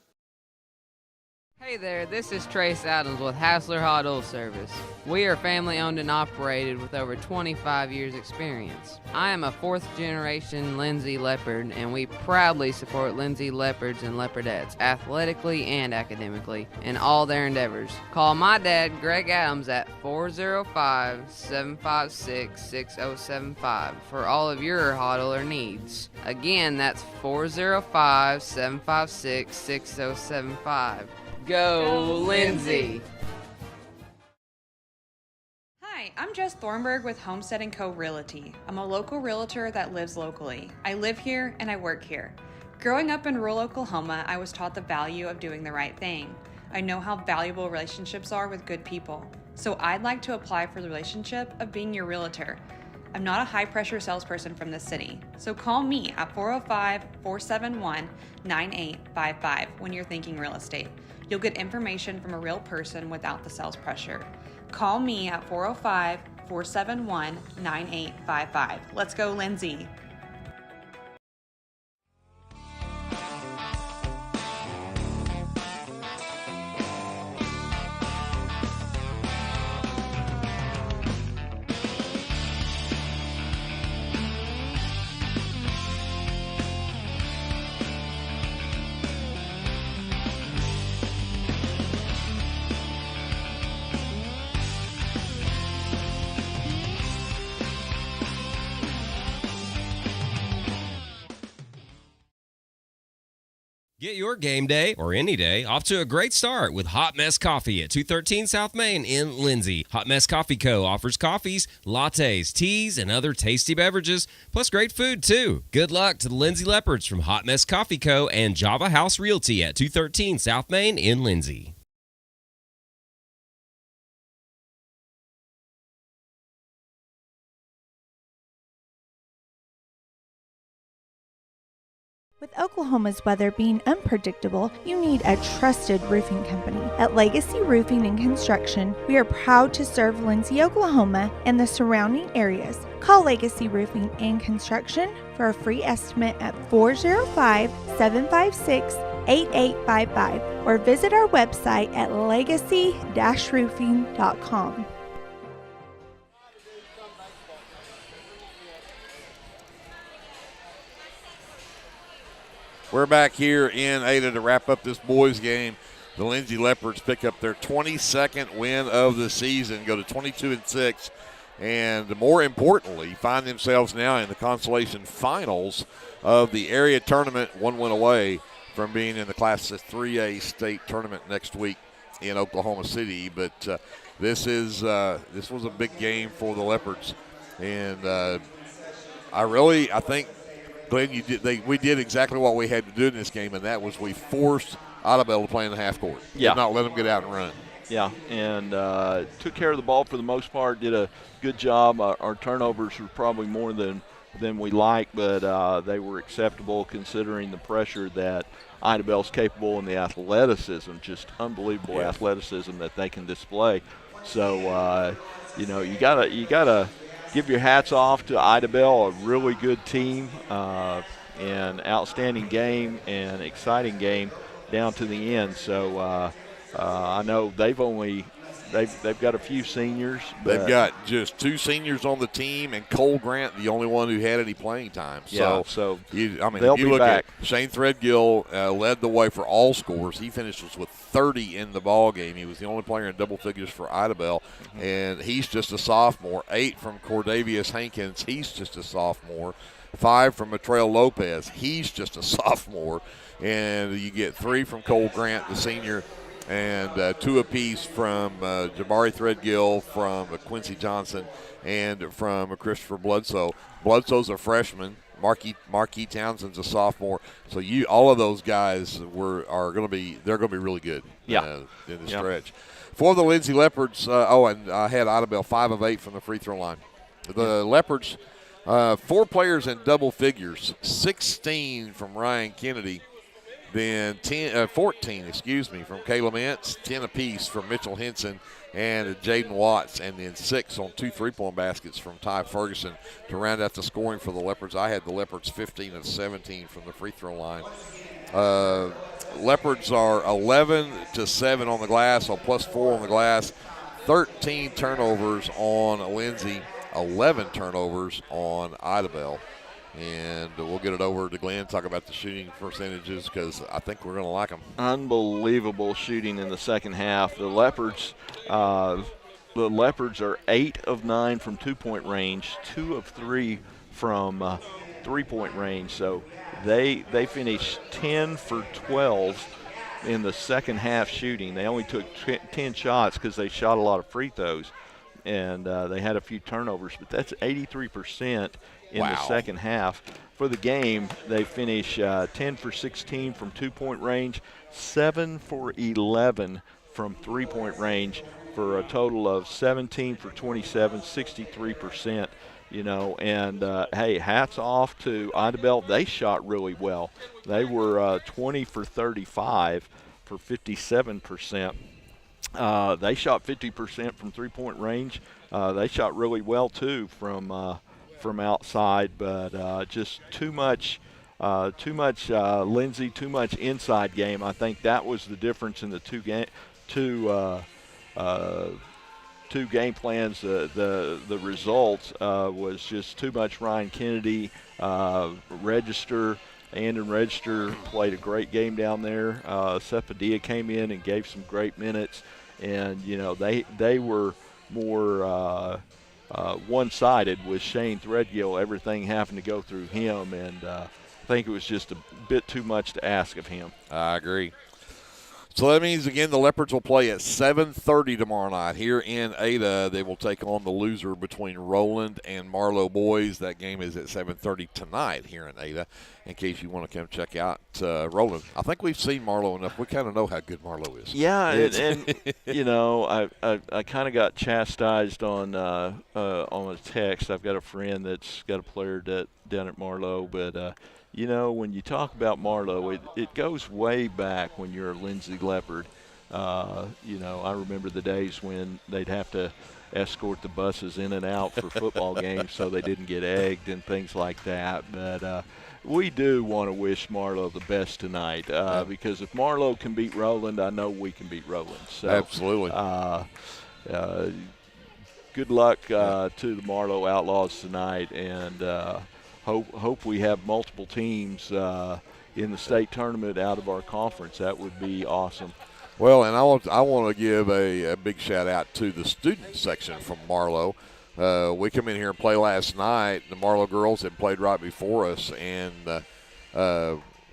Hey there, this is Trace Adams with Hassler Hot Oil Service. We are family owned and operated with over 25 years experience. I am a 4th generation Lindsay Leopard, and we proudly support Lindsay Leopards and Leopardettes athletically and academically in all their endeavors. Call my dad, Greg Adams, at 405-756-6075 for all of your hot oiler needs. Again, that's 405-756-6075. Go Lindsay! Hi, I'm Jess Thornburg with Homestead & Co. Realty. I'm a local realtor that lives locally. I live here and I work here. Growing up in rural Oklahoma, I was taught the value of doing the right thing. I know how valuable relationships are with good people. So I'd like to apply for the relationship of being your realtor. I'm not a high-pressure salesperson from the city, so call me at 405-471-9855 when you're thinking real estate. You'll get information from a real person without the sales pressure. Call me at 405-471-9855. Let's go, Lindsay. Get your game day, or any day, off to a great start with Hot Mess Coffee at 213 South Main in Lindsay. Hot Mess Coffee Co. offers coffees, lattes, teas, and other tasty beverages, plus great food, too. Good luck to the Lindsay Leopards from Hot Mess Coffee Co. and Java House Realty at 213 South Main in Lindsay. With Oklahoma's weather being unpredictable, you need a trusted roofing company. At Legacy Roofing and Construction, we are proud to serve Lindsay, Oklahoma, and the surrounding areas. Call Legacy Roofing and Construction for a free estimate at 405-756-8855 or visit our website at legacy-roofing.com. We're back here in Ada to wrap up this boys game. The Lindsay Leopards pick up their 22nd win of the season, go to 22-6, and more importantly, find themselves now in the consolation finals of the area tournament, one win away from being in the Class 3A state tournament next week in Oklahoma City. But this was a big game for the Leopards, and I think, Glenn, we did exactly what we had to do in this game, and that was we forced Idabel to play in the half court. Yeah. Did not let them get out and run. Yeah, and took care of the ball for the most part, did a good job. Our turnovers were probably more than we like, but they were acceptable considering the pressure that Idabel's capable and the athleticism, just unbelievable athleticism that they can display. So, you gotta give your hats off to Idabel, a really good team, and outstanding game and exciting game down to the end. So I know they've got a few seniors. They've got just 2 seniors on the team, and Cole Grant, the only one who had any playing time. So if you look at Shane Threadgill, led the way for all scores. He finishes with 30 in the ball game. He was the only player in double figures for Idabel, and he's just a sophomore. 8 from Cordavius Hankins, he's just a sophomore. 5 from Matrell Lopez, he's just a sophomore. And you get 3 from Cole Grant, the senior, and 2 apiece from Jabari Threadgill, from Quincy Johnson, and from Christopher Bledsoe. Bledsoe's a freshman, Marquis Townsend's a sophomore. So all of those guys they're going to be really good. In the stretch. For the Lindsay Leopards, and I had Idabel 5 of 8 from the free throw line. The Leopards, 4 players in double figures, 16 from Ryan Kennedy, then 14 from Kayla Mintz, 10 apiece from Mitchell Henson and Jaden Watts, and then 6 on 2 3-point baskets from Ty Ferguson to round out the scoring for the Leopards. I had the Leopards 15 of 17 from the free throw line. Leopards are 11-7 on the glass, so +4 on the glass. 13 turnovers on Lindsay, 11 turnovers on Idabel. And we'll get it over to Glenn, talk about the shooting percentages, because I think we're going to like them. Unbelievable shooting in the second half. The Leopards are 8 of 9 from 2-point range, 2 of 3 from 3-point range. So they finished 10 for 12 in the second half shooting. They only took 10 shots because they shot a lot of free throws, and they had a few turnovers. But that's 83% in the second half. For the game, they finish 10 for 16 from 2-point range, 7 for 11 from 3-point range, for a total of 17 for 27, 63%. And hey, hats off to Idabel. They shot really well. They were 20 for 35 for 57%. They shot 50% from 3-point range. They shot really well too from outside, but just too much Lindsay, too much inside game. I think that was the difference in the two game plans. The result was just too much Ryan Kennedy. Register played a great game down there. Seth Padilla came in and gave some great minutes, and they were more one-sided with Shane Threadgill, everything having to go through him, and I think it was just a bit too much to ask of him. I agree. So that means, again, the Leopards will play at 7:30 tomorrow night here in Ada. They will take on the loser between Roland and Marlowe boys. That game is at 7:30 tonight here in Ada, in case you want to come check out Roland. I think we've seen Marlowe enough. We kind of know how good Marlowe is. Yeah, and I kind of got chastised on a text. I've got a friend that's got a player down at Marlowe, but when you talk about Marlowe, it goes way back when you're a Lindsay Leopard. I remember the days when they'd have to escort the buses in and out for football games so they didn't get egged and things like that. But we do want to wish Marlowe the best tonight because if Marlowe can beat Roland, I know we can beat Roland. So, absolutely. Good luck to the Marlowe Outlaws tonight, and hope we have multiple teams in the state tournament out of our conference. That would be awesome. Well, and I want to give a big shout out to the student section from Marlowe. We come in here and play last night. The Marlowe girls had played right before us, and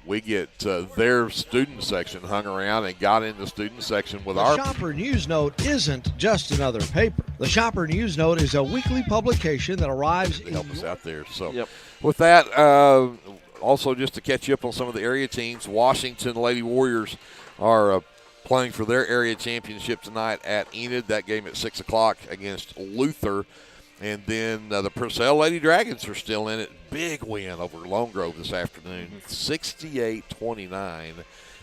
we get their student section hung around and got in the student section with our. The Shopper News Note isn't just another paper. The Shopper News Note is a weekly publication that arrives to help us out there. So with that, also just to catch you up on some of the area teams, Washington Lady Warriors are playing for their area championship tonight at Enid. That game at 6 o'clock against Luther. And then the Purcell Lady Dragons are still in it. Big win over Lone Grove this afternoon, 68-29.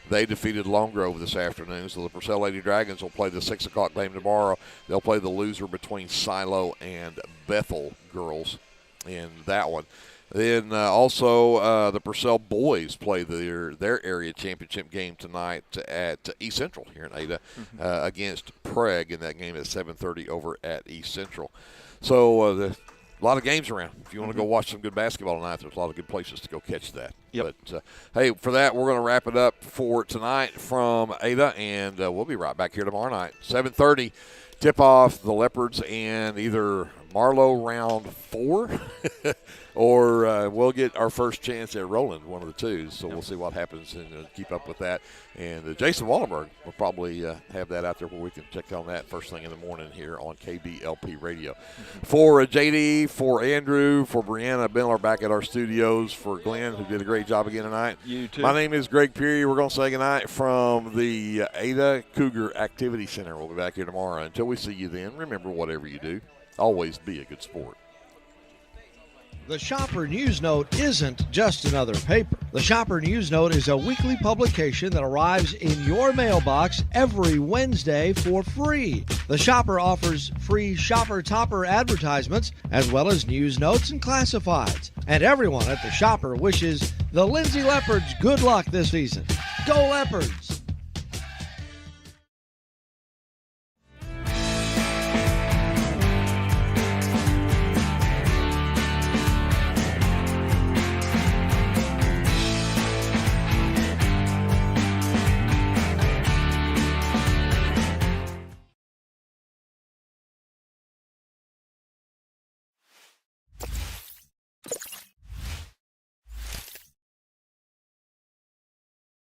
They defeated Lone Grove this afternoon. So the Purcell Lady Dragons will play the 6 o'clock game tomorrow. They'll play the loser between Silo and Bethel girls in that one. Then also the Purcell boys play their area championship game tonight at East Central here in Ada against Preg, in that game at 7:30 over at East Central. So a lot of games around. If you want to go watch some good basketball tonight, there's a lot of good places to go catch that. Yep. But, hey, for that, we're going to wrap it up for tonight from Ada, and we'll be right back here tomorrow night, 7:30. Tip-off, the Leopards and either Marlowe round 4, or we'll get our first chance at Roland, one of the two. So we'll see what happens and keep up with that. And Jason Wallenberg will probably have that out there where we can check on that first thing in the morning here on KBLP Radio. For JD, for Andrew, for Brianna Miller back at our studios, for Glenn, who did a great job again tonight. You too. My name is Greg Peary. We're going to say goodnight from the Ada Cougar Activity Center. We'll be back here tomorrow. Until we see you then, remember, whatever you do, always be a good sport. The Shopper News Note isn't just another paper. The Shopper News Note is a weekly publication that arrives in your mailbox every Wednesday for free. The Shopper offers free Shopper Topper advertisements as well as news notes and classifieds. And everyone at the Shopper wishes the Lindsay Leopards good luck this season. Go Leopards!